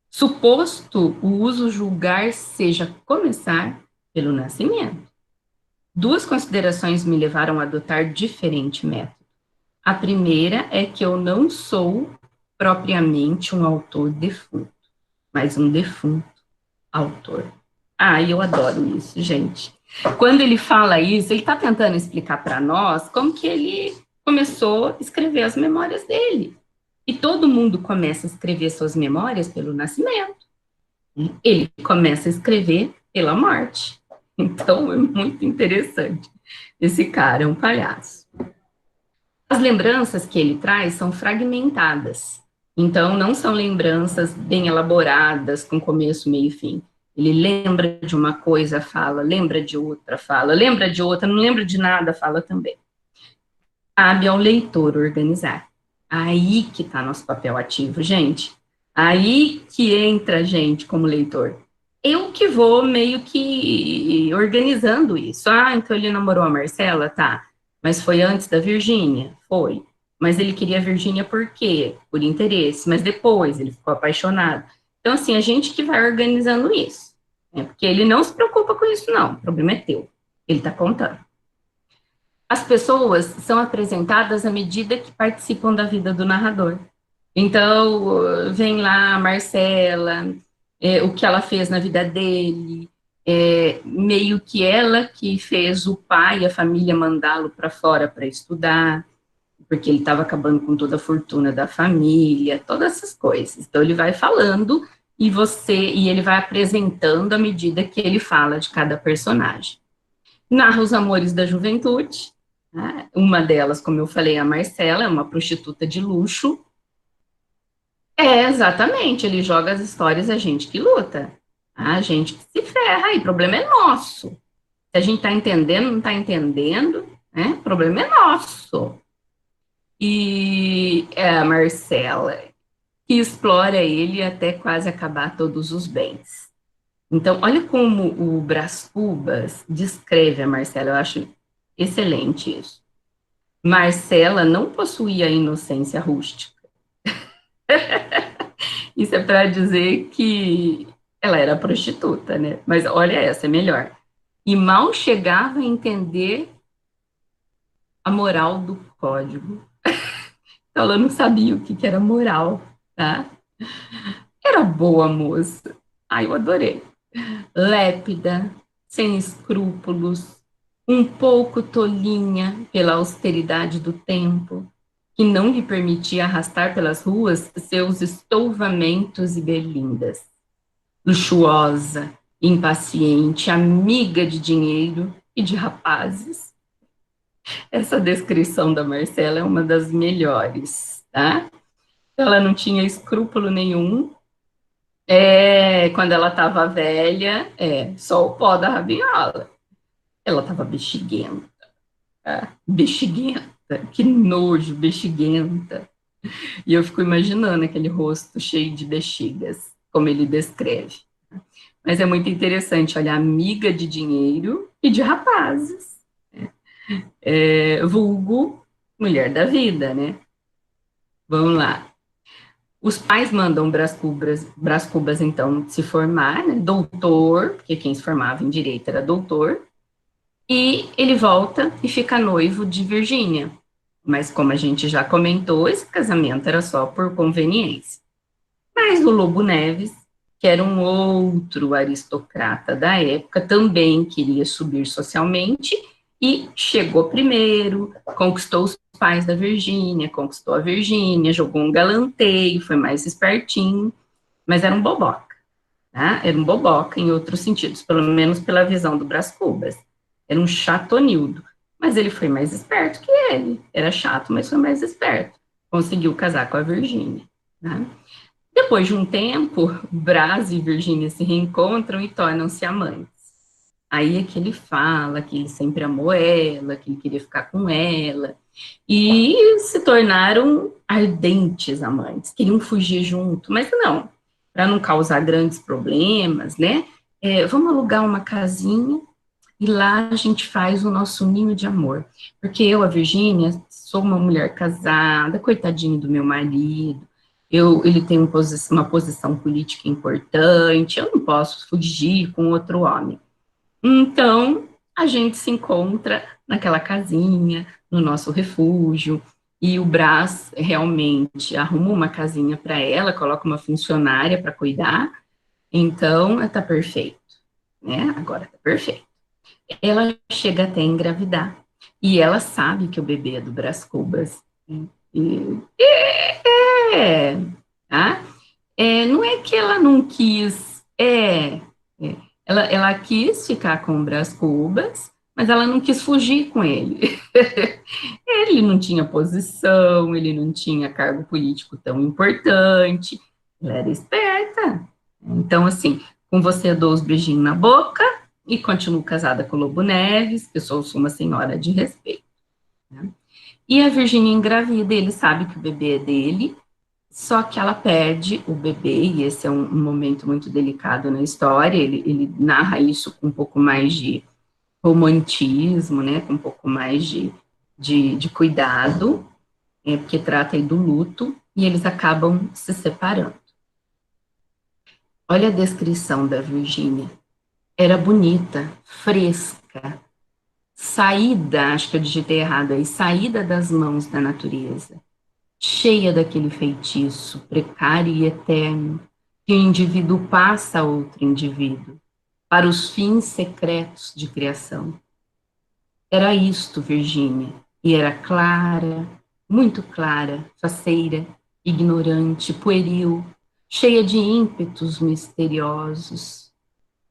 Suposto o uso julgar seja começar pelo nascimento. Duas considerações me levaram a adotar diferente método. A primeira é que eu não sou propriamente um autor defunto, mas um defunto autor. Ah, eu adoro isso, gente. Quando ele fala isso, ele está tentando explicar para nós como que ele começou a escrever as memórias dele. E todo mundo começa a escrever suas memórias pelo nascimento. Ele começa a escrever pela morte. Então, é muito interessante. Esse cara é um palhaço. As lembranças que ele traz são fragmentadas. Então, não são lembranças bem elaboradas, com começo, meio e fim. Ele lembra de uma coisa, fala, lembra de outra, fala, lembra de outra, não lembra de nada, fala também. Cabe ao leitor organizar. Aí que está nosso papel ativo, gente. Aí que entra a gente como leitor. Eu que vou meio que organizando isso. Ah, então ele namorou a Marcela? Tá. Mas foi antes da Virgínia? Foi. Mas ele queria a Virgínia por quê? Por interesse. Mas depois ele ficou apaixonado. Então, assim, a gente que vai organizando isso. Né? Porque ele não se preocupa com isso, não. O problema é teu. Ele está contando. As pessoas são apresentadas à medida que participam da vida do narrador. Então, vem lá a Marcela, o que ela fez na vida dele, meio que ela que fez o pai e a família mandá-lo para fora para estudar, porque ele estava acabando com toda a fortuna da família, todas essas coisas. Então, ele vai falando e ele vai apresentando à medida que ele fala de cada personagem. Narra os amores da juventude, né? Uma delas, como eu falei, a Marcela, é uma prostituta de luxo. Exatamente, ele joga as histórias a gente que luta, a gente que se ferra, aí o problema é nosso. Se a gente está entendendo, não está entendendo, né? O problema é nosso. E é a Marcela que explora ele até quase acabar todos os bens. Então, olha como o Brás Cubas descreve a Marcela, eu acho excelente isso. Marcela não possuía a inocência rústica. Isso é para dizer que ela era prostituta, né? Mas olha essa, é melhor. E mal chegava a entender a moral do código. Então, ela não sabia o que era moral, tá? Era boa moça. Ai, eu adorei. Lépida, sem escrúpulos, um pouco tolinha pela austeridade do tempo, que não lhe permitia arrastar pelas ruas seus estouvamentos e berlindas. Luxuosa, impaciente, amiga de dinheiro e de rapazes. Essa descrição da Marcela é uma das melhores, tá? Ela não tinha escrúpulo nenhum. Quando ela estava velha, só o pó da rabiola. Ela estava bexiguenta, bexiguenta, que nojo, bexiguenta. E eu fico imaginando aquele rosto cheio de bexigas, como ele descreve. Mas é muito interessante, olha, amiga de dinheiro e de rapazes. Vulgo, mulher da vida, né? Vamos lá. Os pais mandam Brás Cubas, então, se formar, né? Doutor, porque quem se formava em direito era doutor, e ele volta e fica noivo de Virgínia. Mas, como a gente já comentou, esse casamento era só por conveniência. Mas o Lobo Neves, que era um outro aristocrata da época, também queria subir socialmente e chegou primeiro, conquistou os pais da Virgínia, conquistou a Virgínia, jogou um galanteio, foi mais espertinho, mas era um boboca, tá? Era um boboca em outros sentidos, pelo menos pela visão do Brás Cubas. Era um chatonildo, mas ele foi mais esperto que ele. Era chato, mas foi mais esperto. Conseguiu casar com a Virgínia, né? Depois de um tempo, Brás e Virgínia se reencontram e tornam-se amantes. Aí é que ele fala que ele sempre amou ela, que ele queria ficar com ela, e se tornaram ardentes amantes, queriam fugir junto, mas não, para não causar grandes problemas, né? Vamos alugar uma casinha e lá a gente faz o nosso ninho de amor. Porque eu, a Virgínia, sou uma mulher casada, coitadinho do meu marido, ele tem uma posição política importante, eu não posso fugir com outro homem. Então, a gente se encontra naquela casinha, no nosso refúgio, e o Brás realmente arruma uma casinha para ela, coloca uma funcionária para cuidar, então está perfeito, né? Agora está perfeito. Ela chega até a engravidar, e ela sabe que o bebê é do Brás Cubas. E, é, tá? Não é que ela não quis, ela quis ficar com o Brás Cubas, mas ela não quis fugir com ele. Ele não tinha posição, ele não tinha cargo político tão importante, ela era esperta. Então, assim, com você eu dou os beijinhos na boca e continuo casada com o Lobo Neves, que eu sou uma senhora de respeito. Né? E a Virgínia engravida, ele sabe que o bebê é dele, só que ela perde o bebê, e esse é um momento muito delicado na história, ele narra isso com um pouco mais de romantismo, né, com um pouco mais de cuidado, porque trata aí do luto, e eles acabam se separando. Olha a descrição da Virgínia. Era bonita, fresca, saída, acho que eu digitei errado aí, saída das mãos da natureza, cheia daquele feitiço precário e eterno, que o indivíduo passa a outro indivíduo, para os fins secretos de criação. Era isto, Virgínia, e era clara, muito clara, faceira, ignorante, pueril, cheia de ímpetos misteriosos,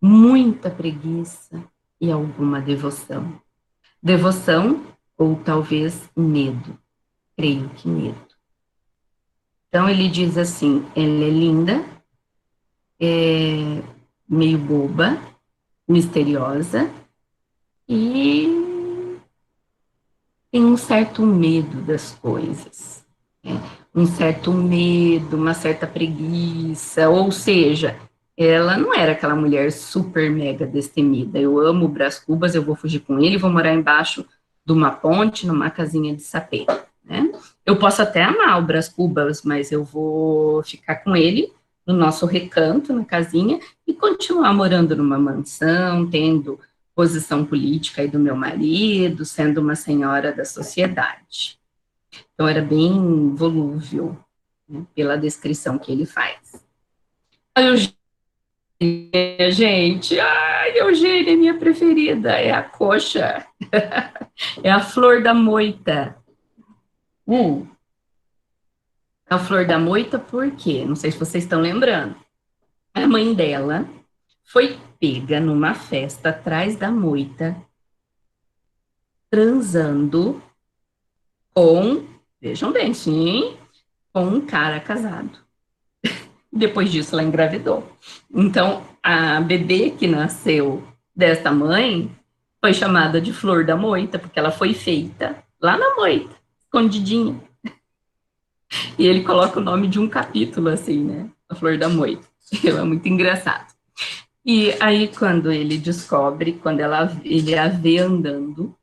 muita preguiça e alguma devoção. Devoção ou talvez medo, creio que medo. Então ele diz assim, ela é linda, é meio boba, misteriosa e tem um certo medo das coisas, né? Um certo medo, uma certa preguiça, ou seja, ela não era aquela mulher super mega destemida. Eu amo o Brás Cubas, eu vou fugir com ele, vou morar embaixo de uma ponte, numa casinha de sapê, né? Eu posso até amar o Brás Cubas, mas eu vou ficar com ele no nosso recanto, na casinha, e continuar morando numa mansão, tendo posição política aí do meu marido, sendo uma senhora da sociedade. Então, era bem volúvel, né, pela descrição que ele faz. A Eugênia, gente, ai, Eugênia é minha preferida, é a coxa, é a flor da moita. Hum, a flor da moita, por quê? Não sei se vocês estão lembrando. A mãe dela foi pega numa festa atrás da moita, transando com, vejam bem, sim, com um cara casado. Depois disso, ela engravidou. Então, a bebê que nasceu desta mãe foi chamada de Flor da Moita, porque ela foi feita lá na moita, escondidinha. E ele coloca o nome de um capítulo, assim, né? A Flor da Moita. É muito engraçado. E aí, quando ele descobre, quando ele a vê andando,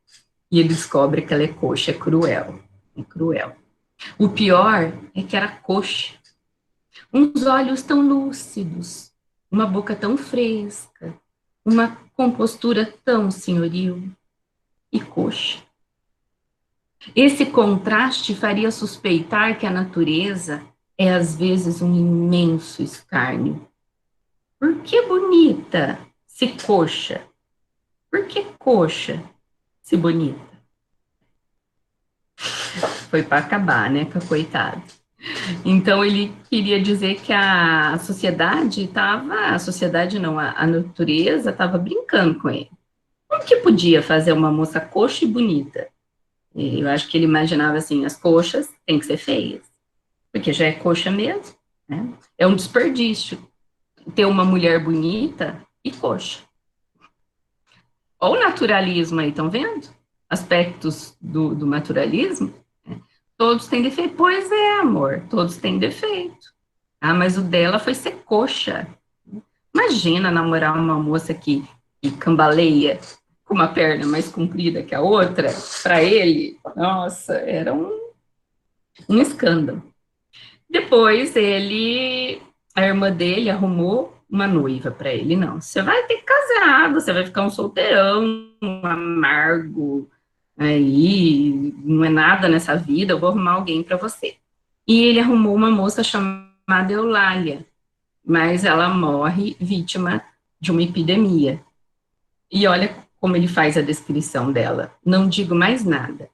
e ele descobre que ela é coxa, é cruel. É cruel. O pior é que era coxa. Uns olhos tão lúcidos, uma boca tão fresca, uma compostura tão senhoril e coxa. Esse contraste faria suspeitar que a natureza é às vezes um imenso escárnio. Por que bonita se coxa? Por que coxa se bonita? Foi para acabar, né, com a coitada. Então ele queria dizer que a sociedade estava, a sociedade não, a natureza estava brincando com ele. Como que podia fazer uma moça coxa e bonita? E eu acho que ele imaginava assim, as coxas têm que ser feias, porque já é coxa mesmo, né? É um desperdício ter uma mulher bonita e coxa. Olha o naturalismo aí, estão vendo? Aspectos do naturalismo. Todos têm defeito. Pois é, amor, todos têm defeito. Ah, mas o dela foi ser coxa. Imagina namorar uma moça que cambaleia com uma perna mais comprida que a outra. Para ele, nossa, era um escândalo. Depois a irmã dele arrumou uma noiva para ele. Não, você vai ter que casar, você vai ficar um solteirão, um amargo, aí não é nada nessa vida, eu vou arrumar alguém para você. E ele arrumou uma moça chamada Eulália, mas ela morre vítima de uma epidemia. E olha como ele faz a descrição dela. Não digo mais nada,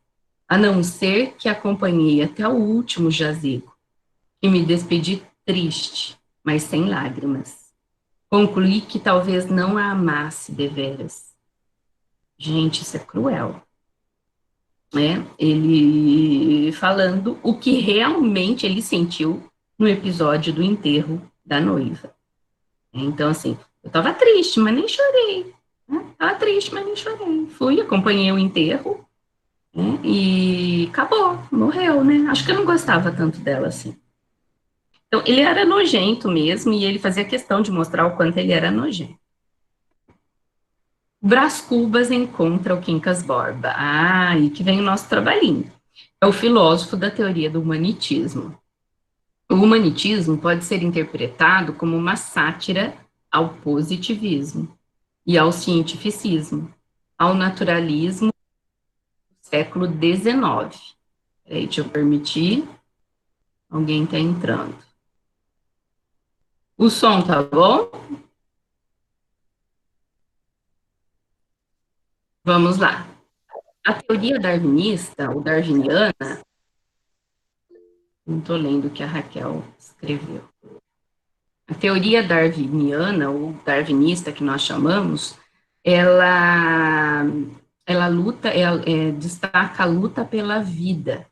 a não ser que acompanhei até o último jazigo, e me despedi triste, mas sem lágrimas. Concluí que talvez não a amasse deveras. Gente, isso é cruel, né? Ele falando o que realmente ele sentiu no episódio do enterro da noiva. Então, assim, eu estava triste, mas nem chorei. Né? Estava triste, mas nem chorei. Fui, acompanhei o enterro, né? E acabou, morreu, né? Acho que eu não gostava tanto dela assim. Então, ele era nojento mesmo, e ele fazia questão de mostrar o quanto ele era nojento. Brás Cubas encontra o Quincas Borba. Ah, aí que vem o nosso trabalhinho. É o filósofo da teoria do humanitismo. O humanitismo pode ser interpretado como uma sátira ao positivismo e ao cientificismo, ao naturalismo do século XIX. Peraí, deixa eu permitir. Alguém está entrando. O som tá bom? Vamos lá. A teoria darwinista, ou darwiniana, não estou lendo o que a Raquel escreveu. A teoria darwiniana, ou darwinista, que nós chamamos, ela, ela destaca a luta pela vida,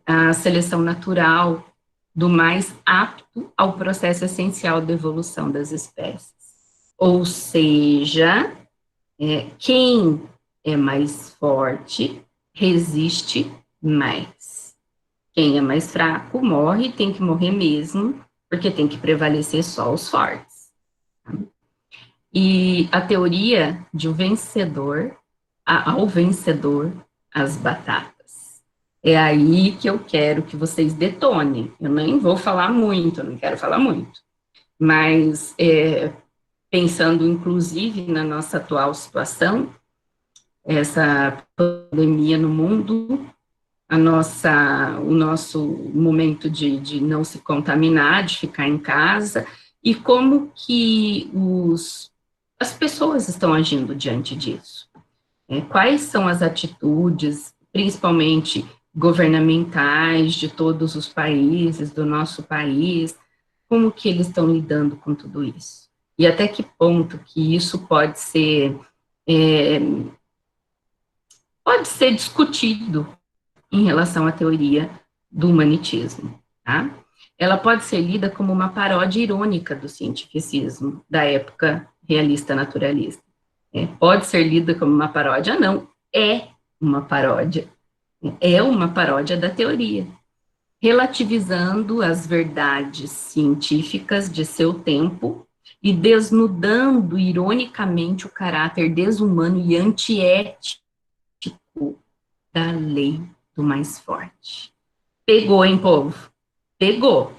a seleção natural do mais apto ao processo essencial da evolução das espécies. Ou seja, quem é mais forte resiste mais. Quem é mais fraco morre, tem que morrer mesmo, porque tem que prevalecer só os fortes. E a teoria de o vencedor, ao vencedor, as batatas. É aí que eu quero que vocês detonem. Eu nem vou falar muito, eu não quero falar muito. Mas, pensando inclusive na nossa atual situação, essa pandemia no mundo, o nosso momento de não se contaminar, de ficar em casa, e como que as pessoas estão agindo diante disso. Quais são as atitudes, principalmente governamentais, de todos os países, do nosso país, como que eles estão lidando com tudo isso? E até que ponto que isso pode ser discutido em relação à teoria do humanitismo, tá? Ela pode ser lida como uma paródia irônica do cientificismo da época realista naturalista. Pode ser lida como uma paródia? Não, é uma paródia. É uma paródia da teoria, relativizando as verdades científicas de seu tempo e desnudando ironicamente o caráter desumano e antiético da lei do mais forte. Pegou, hein, povo? Pegou.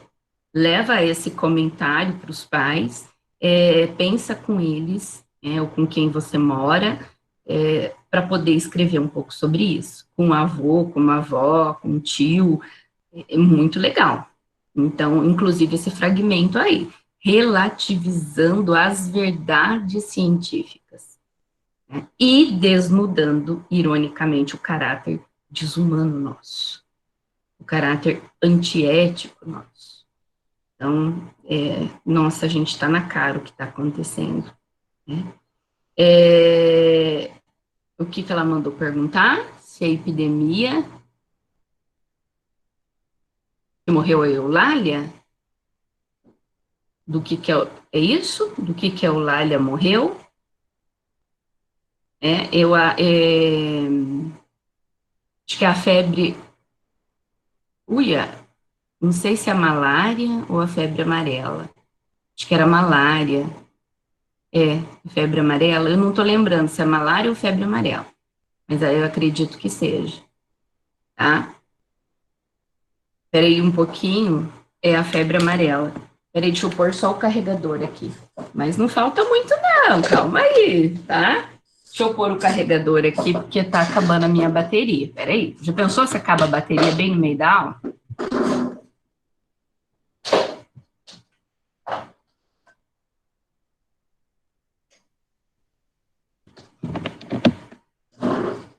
Leva esse comentário para os pais, pensa com eles, ou com quem você mora, para poder escrever um pouco sobre isso. Com o avô, com a avó, com o tio, é muito legal. Então, inclusive esse fragmento aí, relativizando as verdades científicas, né, e desnudando, ironicamente, o caráter desumano nosso, o caráter antiético nosso. Então, nossa, a gente está na cara o que está acontecendo, né? O que ela mandou perguntar? Se a epidemia que morreu a Eulália, do que é isso? Do que a Eulália morreu? Acho que a febre, não sei se é a malária ou a febre amarela. Acho que era malária. Febre amarela. Eu não estou lembrando se é malária ou febre amarela, mas eu acredito que seja, tá? Espera aí um pouquinho, é a febre amarela. Espera aí, deixa eu pôr só o carregador aqui. Mas não falta muito não, calma aí, tá? Deixa eu pôr o carregador aqui, porque tá acabando a minha bateria. Espera aí, já pensou se acaba a bateria bem no meio da aula?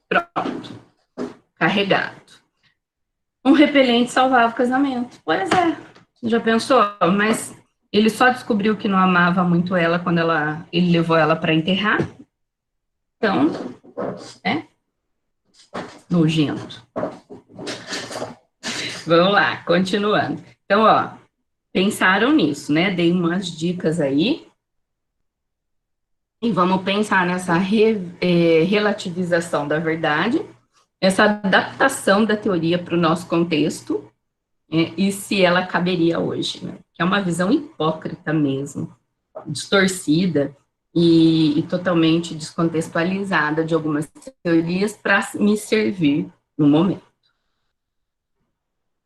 Pronto, carregado. Um repelente salvava o casamento. Pois é, já pensou? Mas ele só descobriu que não amava muito ela quando ele levou ela para enterrar. Então, nojento. Vamos lá, continuando. Então, pensaram nisso, né? Dei umas dicas aí. E vamos pensar nessa relativização da verdade, essa adaptação da teoria para o nosso contexto, e se ela caberia hoje, né? Que é uma visão hipócrita mesmo, distorcida e totalmente descontextualizada de algumas teorias para me servir no momento.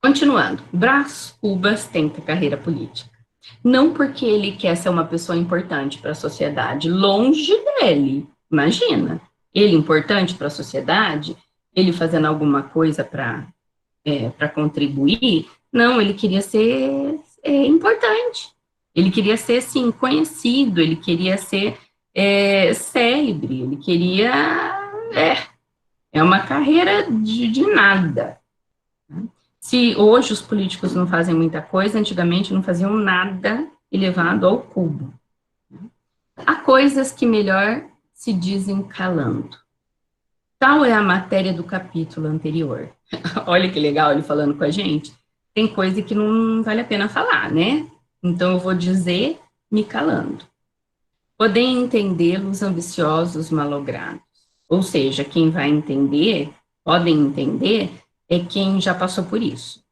Continuando, Brás Cubas tenta carreira política. Não porque ele quer ser uma pessoa importante para a sociedade, longe dele, imagina. Ele importante para a sociedade, ele fazendo alguma coisa para contribuir, não, ele queria ser importante, ele queria ser, sim, conhecido, ele queria ser célebre, ele queria, uma carreira de nada. Se hoje os políticos não fazem muita coisa, antigamente não faziam nada elevado ao cubo. Há coisas que melhor se dizem calando. Tal é a matéria do capítulo anterior. Olha que legal ele falando com a gente. Tem coisa que não vale a pena falar, né? Então eu vou dizer me calando. Podem entendê-lo os ambiciosos malogrados. Ou seja, quem vai entender, podem entender, é quem já passou por isso,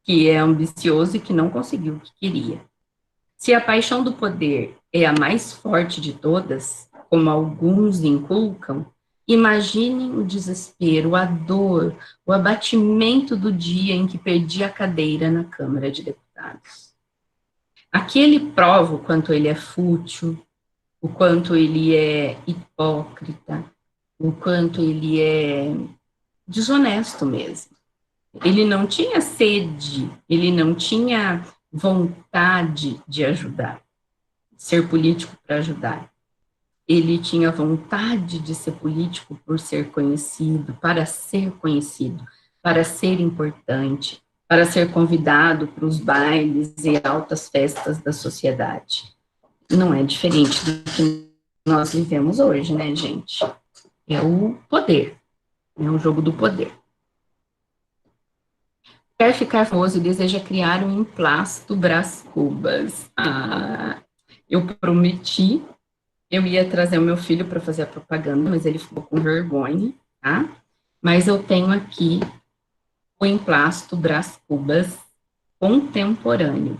que é ambicioso e que não conseguiu o que queria. Se a paixão do poder é a mais forte de todas, como alguns inculcam, imaginem o desespero, a dor, o abatimento do dia em que perdi a cadeira na Câmara de Deputados. Aqui ele prova o quanto ele é fútil, o quanto ele é hipócrita, o quanto ele é desonesto mesmo. Ele não tinha sede, ele não tinha vontade de ajudar, ser político para ajudar. Ele tinha vontade de ser político por ser conhecido, para ser importante, para ser convidado para os bailes e altas festas da sociedade. Não é diferente do que nós vivemos hoje, né, gente? É o poder, é o jogo do poder. Quer ficar famoso e deseja criar um emplasto Brás Cubas. Eu prometi, eu ia trazer o meu filho para fazer a propaganda, mas ele ficou com vergonha, tá? Mas eu tenho aqui o emplasto Brás Cubas contemporâneo.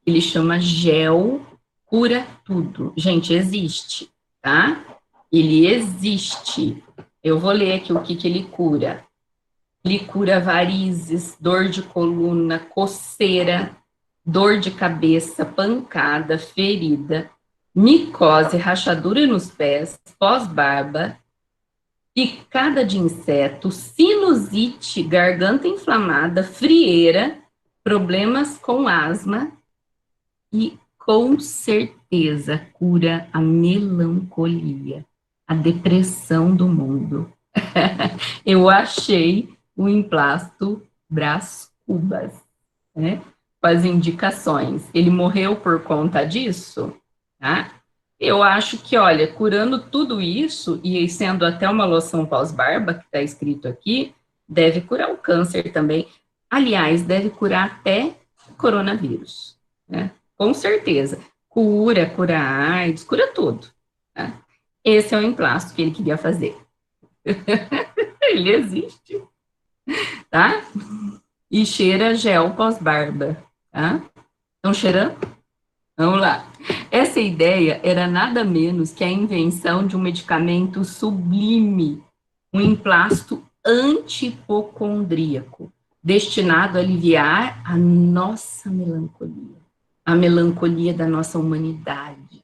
Ele chama Gel Cura Tudo. Gente, existe, tá? Ele existe. Eu vou ler aqui o que ele cura. Ele cura varizes, dor de coluna, coceira, dor de cabeça, pancada, ferida, micose, rachadura nos pés, pós-barba, picada de inseto, sinusite, garganta inflamada, frieira, problemas com asma e, com certeza, cura a melancolia, a depressão do mundo. Eu achei o emplasto Brás Cubas, né? Com as indicações. Ele morreu por conta disso, tá? Eu acho que, olha, curando tudo isso, e sendo até uma loção pós-barba, que está escrito aqui, deve curar o câncer também. Aliás, deve curar até o coronavírus, né? Com certeza. Cura a AIDS, cura tudo. Tá? Esse é o emplasto que ele queria fazer. Ele existe, tá? E cheira gel pós-barba, tá? Estão cheirando? Vamos lá. Essa ideia era nada menos que a invenção de um medicamento sublime, um emplasto antipocondríaco, destinado a aliviar a nossa melancolia, a melancolia da nossa humanidade.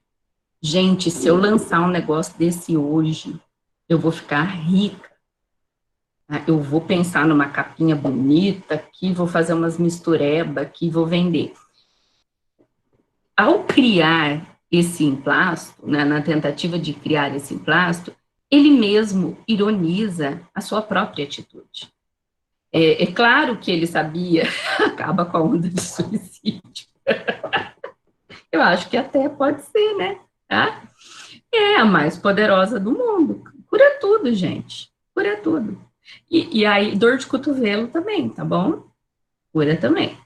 Gente, se eu lançar um negócio desse hoje, eu vou ficar rica. Eu vou pensar numa capinha bonita aqui, vou fazer umas mistureba aqui, vou vender. Ao criar esse emplasto, né, na tentativa de criar esse emplasto, ele mesmo ironiza a sua própria atitude. É claro que ele sabia, acaba com a onda de suicídio. Eu acho que até pode ser, né? Tá? É a mais poderosa do mundo. Cura tudo, gente. Cura tudo. E aí, dor de cotovelo também, tá bom? Cura também.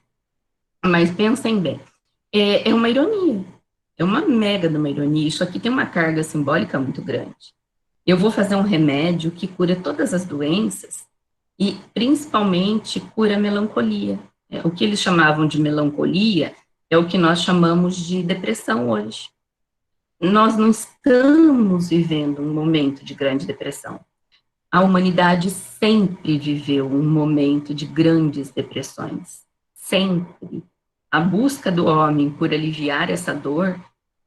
Mas pensem bem, é uma ironia, é uma mega de uma ironia. Isso aqui tem uma carga simbólica muito grande. Eu vou fazer um remédio que cura todas as doenças e, principalmente, cura a melancolia. O que eles chamavam de melancolia é o que nós chamamos de depressão hoje. Nós não estamos vivendo um momento de grande depressão. A humanidade sempre viveu um momento de grandes depressões. Sempre. A busca do homem por aliviar essa dor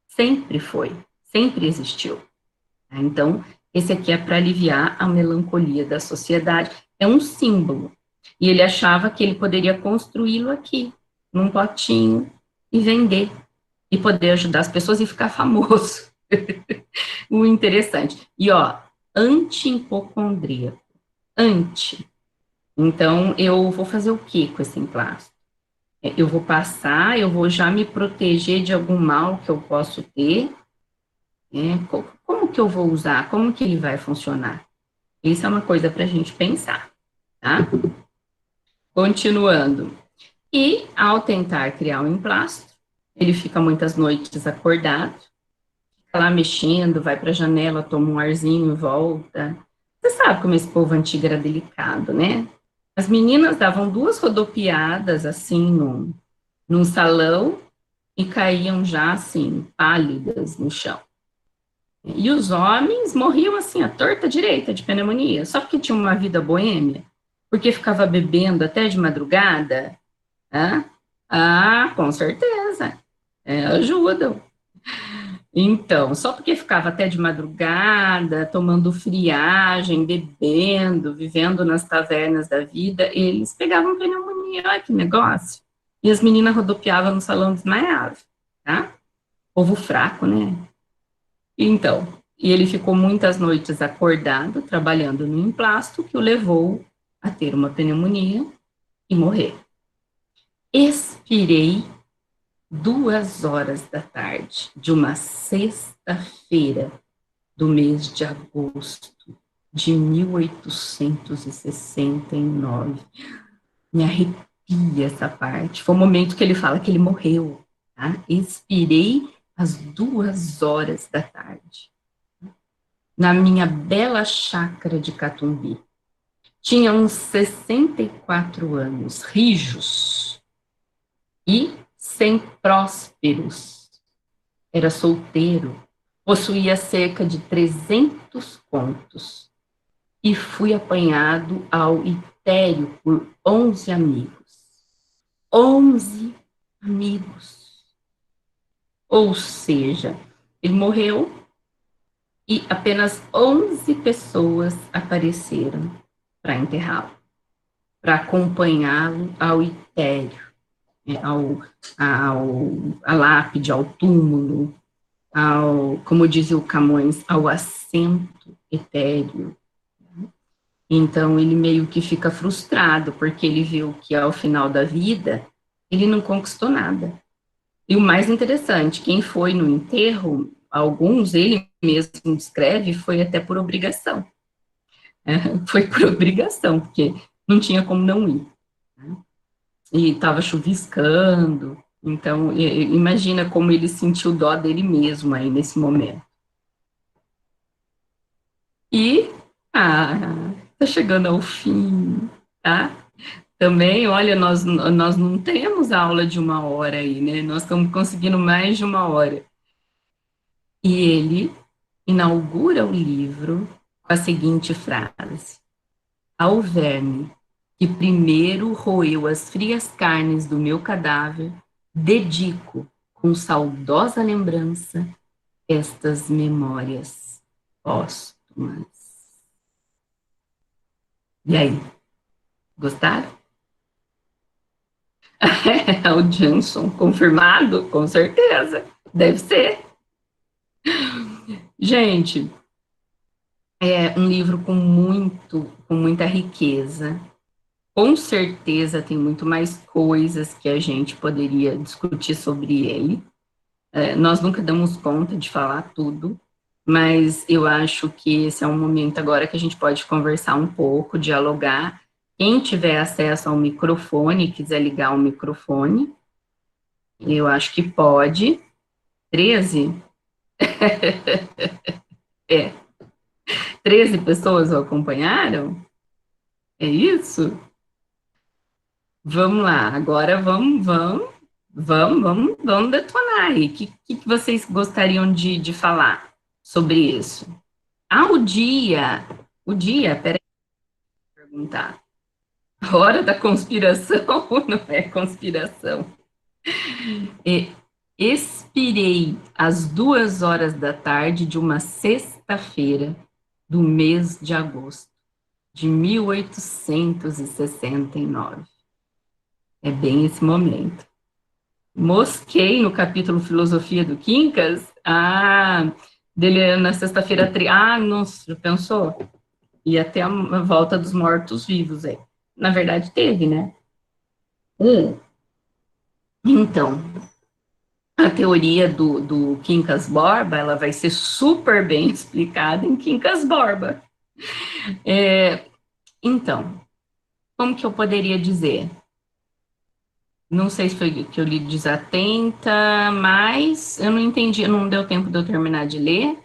sempre foi, sempre existiu. Então, esse aqui é para aliviar a melancolia da sociedade. É um símbolo. E ele achava que ele poderia construí-lo aqui, num potinho, e vender. E poder ajudar as pessoas e ficar famoso. O interessante. E, ó, anti-hipocondríaco. Anti. Então, eu vou fazer o que com esse emplasto? Eu vou passar, eu vou já me proteger de algum mal que eu posso ter, como que eu vou usar, como que ele vai funcionar? Isso é uma coisa para a gente pensar, tá? Continuando. E, ao tentar criar um emplastro, ele fica muitas noites acordado, fica lá mexendo, vai para a janela, toma um arzinho e volta. Você sabe como esse povo antigo era delicado, né? As meninas davam 2 rodopiadas, assim, num salão, e caíam já, assim, pálidas no chão. E os homens morriam, assim, à torta direita de pneumonia, só porque tinham uma vida boêmia, porque ficava bebendo até de madrugada. Né? Ah, com certeza, ajudam. Então, só porque ficava até de madrugada, tomando friagem, bebendo, vivendo nas tavernas da vida, eles pegavam pneumonia, olha que negócio. E as meninas rodopiavam no salão desmaiavam, tá? Povo fraco, né? Então, e ele ficou muitas noites acordado, trabalhando no emplasto, que o levou a ter uma pneumonia e morrer. Expirei 2 horas da tarde de uma sexta-feira do mês de agosto de 1869. Me arrepia essa parte. Foi o momento que ele fala que ele morreu. Tá? Expirei às 2 horas da tarde, na minha bela chácara de Catumbi. Tinha uns 64 anos, rijos e sem prósperos. Era solteiro, possuía cerca de 300 contos e fui apanhado ao Itério por 11 amigos. 11 amigos. Ou seja, ele morreu e apenas 11 pessoas apareceram para enterrá-lo, para acompanhá-lo ao Itério, à lápide, ao túmulo, como dizia o Camões, ao assento etéreo. Então, ele meio que fica frustrado, porque ele viu que ao final da vida, ele não conquistou nada. E o mais interessante, quem foi no enterro, alguns, ele mesmo descreve, foi até por obrigação. Foi por obrigação, porque não tinha como não ir. Né? E estava chuviscando, então imagina como ele sentiu dó dele mesmo aí nesse momento. E, tá chegando ao fim, tá? Também, olha, nós não temos aula de 1 hora aí, né? Nós estamos conseguindo mais de 1 hora. E ele inaugura o livro com a seguinte frase: ao verme que primeiro roeu as frias carnes do meu cadáver, dedico, com saudosa lembrança, estas memórias póstumas. E aí, gostaram? O Johnson, confirmado? Com certeza, deve ser. Gente, é um livro com muita riqueza. Com certeza tem muito mais coisas que a gente poderia discutir sobre ele. Nós nunca damos conta de falar tudo, mas eu acho que esse é um momento agora que a gente pode conversar um pouco, dialogar. Quem tiver acesso ao microfone, quiser ligar o microfone, eu acho que pode. 13? É, 13 pessoas o acompanharam? É isso? Vamos lá, agora vamos detonar aí. O que vocês gostariam de falar sobre isso? Peraí, vou perguntar. A hora da conspiração não é conspiração. É, expirei às 2 horas da tarde de uma sexta-feira do mês de agosto de 1869. É bem esse momento. Mosquei no capítulo Filosofia do Quincas. Dele na sexta-feira. Nossa, já pensou? Ia ter a volta dos mortos-vivos aí. Na verdade, teve, né? Então, a teoria do Quincas Borba, ela vai ser super bem explicada em Quincas Borba. Então, como que eu poderia dizer? Não sei se foi que eu li desatenta, mas eu não entendi, não deu tempo de eu terminar de ler,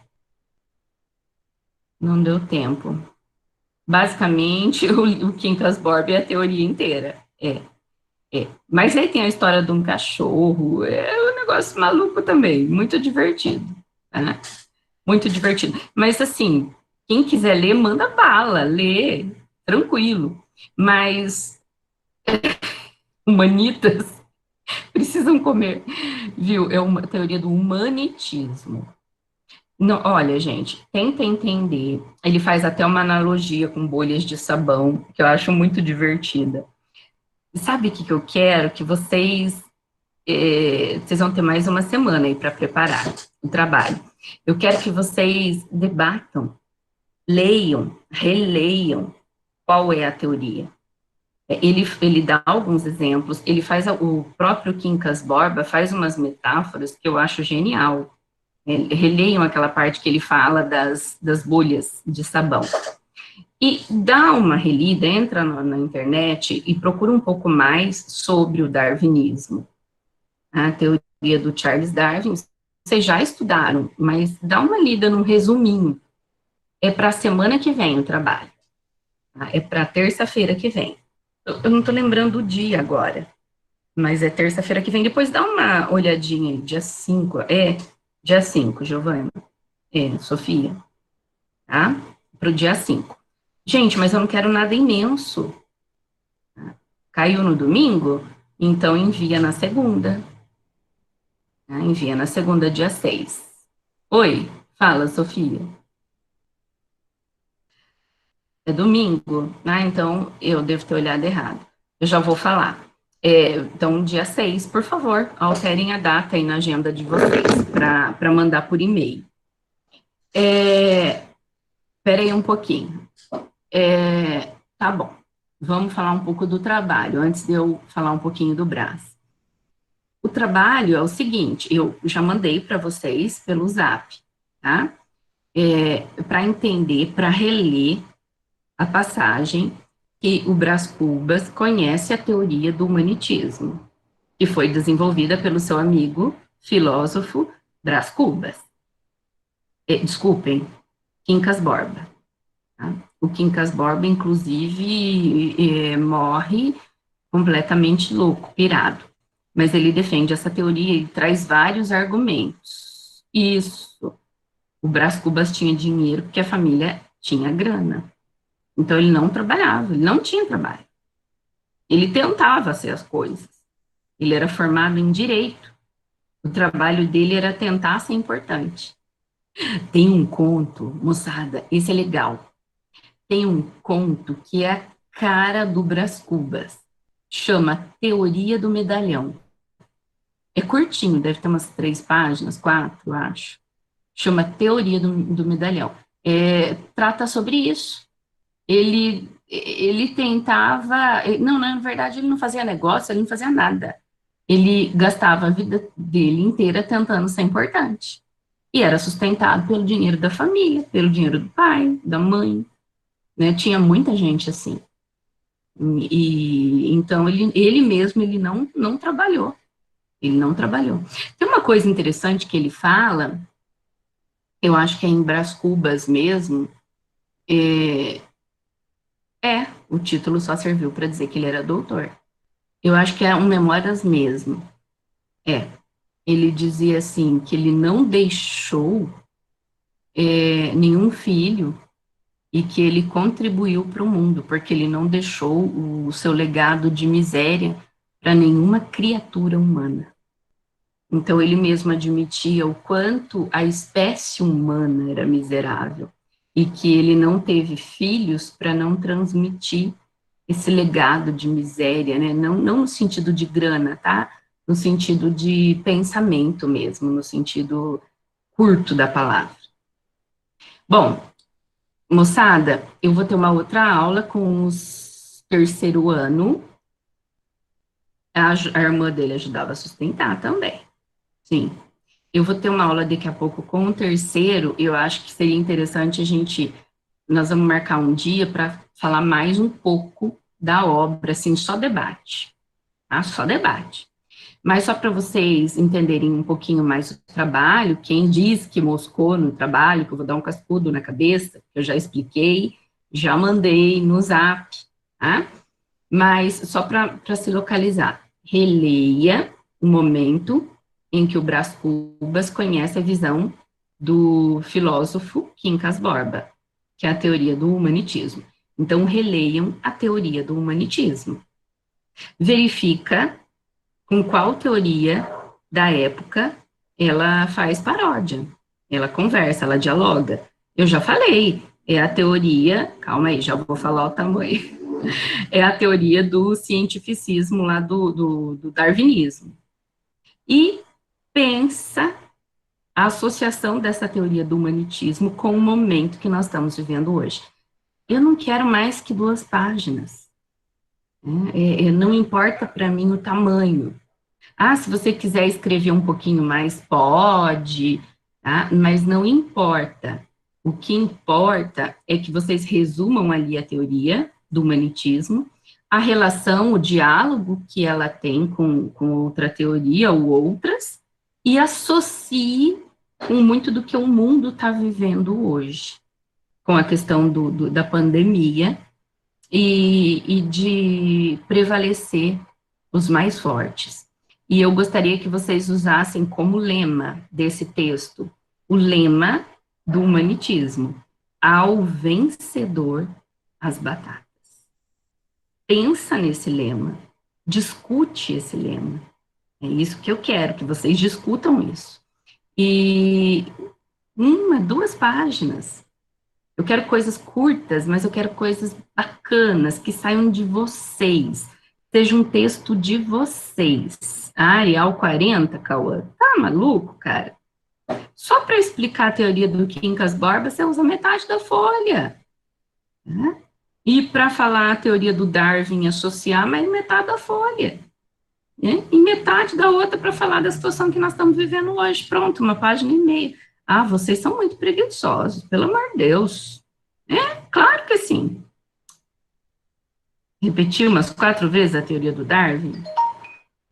não deu tempo. Basicamente, o Quincas Borba é a teoria inteira. É. Mas aí tem a história de um cachorro, é um negócio maluco também, muito divertido, né? Muito divertido. Mas, assim, quem quiser ler, manda bala, lê, tranquilo. Mas humanitas precisam comer, viu? É uma teoria do humanitismo. Não, olha, gente, tenta entender. Ele faz até uma analogia com bolhas de sabão, que eu acho muito divertida. E sabe o que que eu quero? Que vocês vão ter mais uma semana aí para preparar o trabalho. Eu quero que vocês debatam, leiam, releiam qual é a teoria. Ele dá alguns exemplos, o próprio Quincas Borba faz umas metáforas que eu acho genial. Releiam aquela parte que ele fala das bolhas de sabão. E dá uma relida, entra na internet e procura um pouco mais sobre o darwinismo, a teoria do Charles Darwin. Vocês já estudaram, mas dá uma lida num resuminho. É para a semana que vem o trabalho, tá? É para terça-feira que vem. Eu não estou lembrando o dia agora, mas é terça-feira que vem. Depois dá uma olhadinha aí, dia 5. Dia 5, Giovana. Sofia, tá? Para o dia 5. Gente, mas eu não quero nada imenso. Caiu no domingo? Então envia na segunda. Tá? Envia na segunda, dia 6. Oi, fala, Sofia. É domingo? Ah, então eu devo ter olhado errado. Eu já vou falar. Então, dia 6, por favor, alterem a data aí na agenda de vocês para mandar por e-mail. Espera aí um pouquinho. Tá bom. Vamos falar um pouco do trabalho, antes de eu falar um pouquinho do Brás. O trabalho é o seguinte, eu já mandei para vocês pelo Zap, tá? Para entender, para reler a passagem que o Brás Cubas conhece a teoria do humanitismo, que foi desenvolvida pelo seu amigo filósofo Brás Cubas. Desculpem, Quincas Borba. Tá? O Quincas Borba, inclusive, morre completamente louco, pirado. Mas ele defende essa teoria e traz vários argumentos. Isso. O Brás Cubas tinha dinheiro porque a família tinha grana. Então ele não trabalhava, ele não tinha trabalho. Ele tentava ser as coisas. Ele era formado em direito. O trabalho dele era tentar ser importante. Tem um conto, moçada, esse é legal. Tem um conto que é a cara do Brás Cubas. Chama Teoria do Medalhão. É curtinho, deve ter umas 3 páginas, 4, acho. Chama Teoria do Medalhão. Trata sobre isso. Ele tentava. Não, na verdade, ele não fazia negócio, ele não fazia nada. Ele gastava a vida dele inteira tentando ser importante. E era sustentado pelo dinheiro da família, pelo dinheiro do pai, da mãe, né? Tinha muita gente assim. E então ele mesmo ele não trabalhou. Ele não trabalhou. Tem uma coisa interessante que ele fala, eu acho que é em Brás Cubas mesmo, o título só serviu para dizer que ele era doutor. Eu acho que é um Memórias mesmo. Ele dizia assim, que ele não deixou nenhum filho e que ele contribuiu para o mundo, porque ele não deixou o seu legado de miséria para nenhuma criatura humana. Então, ele mesmo admitia o quanto a espécie humana era miserável e que ele não teve filhos para não transmitir esse legado de miséria, né? Não no sentido de grana, tá? No sentido de pensamento mesmo, no sentido curto da palavra. Bom, moçada, eu vou ter uma outra aula com os terceiro ano, A irmã dele ajudava a sustentar também, sim. Eu vou ter uma aula daqui a pouco com o terceiro, eu acho que seria interessante nós vamos marcar um dia para falar mais um pouco da obra, assim, só debate, tá? Só debate. Mas só para vocês entenderem um pouquinho mais o trabalho, quem diz que moscou no trabalho, que eu vou dar um cascudo na cabeça, eu já expliquei, já mandei no zap, tá? Mas só para se localizar, releia o momento em que o Brás Cubas conhece a visão do filósofo Quincas Borba, que é a teoria do humanitismo. Então, releiam a teoria do humanitismo. Verifica com qual teoria da época ela faz paródia, ela conversa, ela dialoga. Eu já falei, é a teoria, calma aí, já vou falar o tamanho, é a teoria do cientificismo lá do darwinismo. E pensa a associação dessa teoria do humanitismo com o momento que nós estamos vivendo hoje. Eu não quero mais que 2 páginas. Né? Não importa para mim o tamanho. Ah, se você quiser escrever um pouquinho mais, pode, tá? Mas não importa. O que importa é que vocês resumam ali a teoria do humanitismo, a relação, o diálogo que ela tem com outra teoria ou outras, e associe com muito do que o mundo está vivendo hoje, com a questão da pandemia e de prevalecer os mais fortes. E eu gostaria que vocês usassem como lema desse texto, o lema do humanitismo, ao vencedor as batatas. Pensa nesse lema, discute esse lema. É isso que eu quero, que vocês discutam isso. E 1, 2 páginas. Eu quero coisas curtas, mas eu quero coisas bacanas, que saiam de vocês. Seja um texto de vocês. Arial 40, Cauã. Tá maluco, cara? Só para explicar a teoria do Quincas Borba, você usa metade da folha. Né? E para falar a teoria do Darwin, associar mais metade da folha. Né? E metade da outra para falar da situação que nós estamos vivendo hoje. Pronto, 1,5 página. Ah, vocês são muito preguiçosos, pelo amor de Deus. Claro que sim. Repetir umas 4 vezes a teoria do Darwin?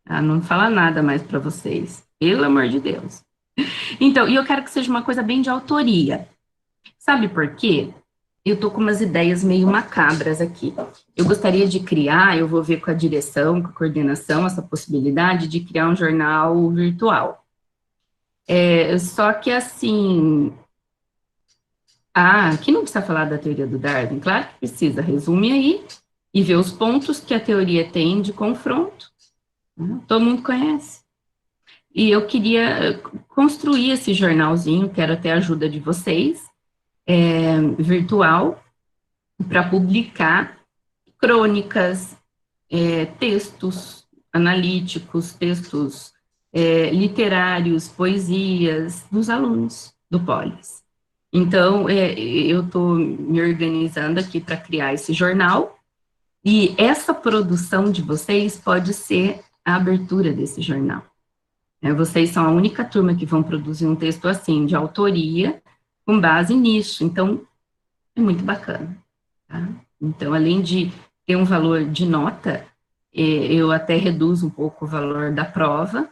Ah, não fala nada mais para vocês. Pelo amor de Deus. Então, e eu quero que seja uma coisa bem de autoria. Sabe por quê? Eu tô com umas ideias meio macabras aqui. Eu gostaria de criar, eu vou ver com a direção, com a coordenação, essa possibilidade de criar um jornal virtual. Só que assim, aqui não precisa falar da teoria do Darwin, claro que precisa, resume aí e vê os pontos que a teoria tem de confronto. Todo mundo conhece. E eu queria construir esse jornalzinho, quero até a ajuda de vocês, virtual, para publicar crônicas, textos analíticos, textos literários, poesias dos alunos do Polis. Então, eu estou me organizando aqui para criar esse jornal, e essa produção de vocês pode ser a abertura desse jornal. Vocês são a única turma que vão produzir um texto assim, de autoria, com base nisso. Então, é muito bacana. Tá? Então, além de ter um valor de nota, eu até reduzo um pouco o valor da prova,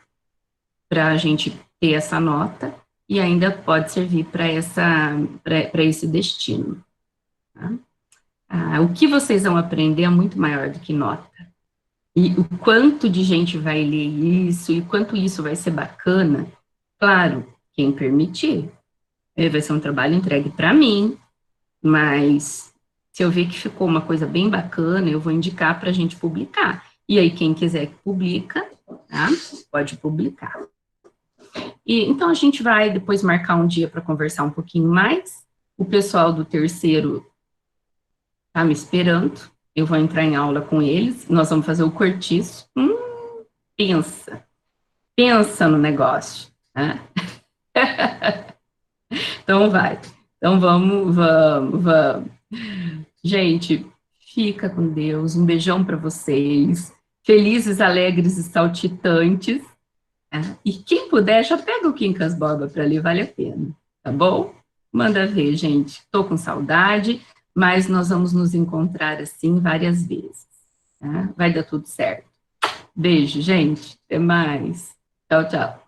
para a gente ter essa nota, e ainda pode servir para esse destino. Tá? O que vocês vão aprender é muito maior do que nota. E o quanto de gente vai ler isso, e quanto isso vai ser bacana, claro, quem permitir. Vai ser um trabalho entregue para mim, mas se eu ver que ficou uma coisa bem bacana, eu vou indicar para a gente publicar. E aí, quem quiser que publica, tá? Pode publicar. E, então, a gente vai depois marcar um dia para conversar um pouquinho mais. O pessoal do terceiro está me esperando. Eu vou entrar em aula com eles. Nós vamos fazer o cortiço. Pensa no negócio. Né? Então, vai. Então, vamos. Gente, fica com Deus. Um beijão para vocês. Felizes, alegres e saltitantes. Tá? E quem puder, já pega o Quincas Borba para ler, vale a pena, tá bom? Manda ver, gente. Estou com saudade, mas nós vamos nos encontrar assim várias vezes. Tá? Vai dar tudo certo. Beijo, gente. Até mais. Tchau, tchau.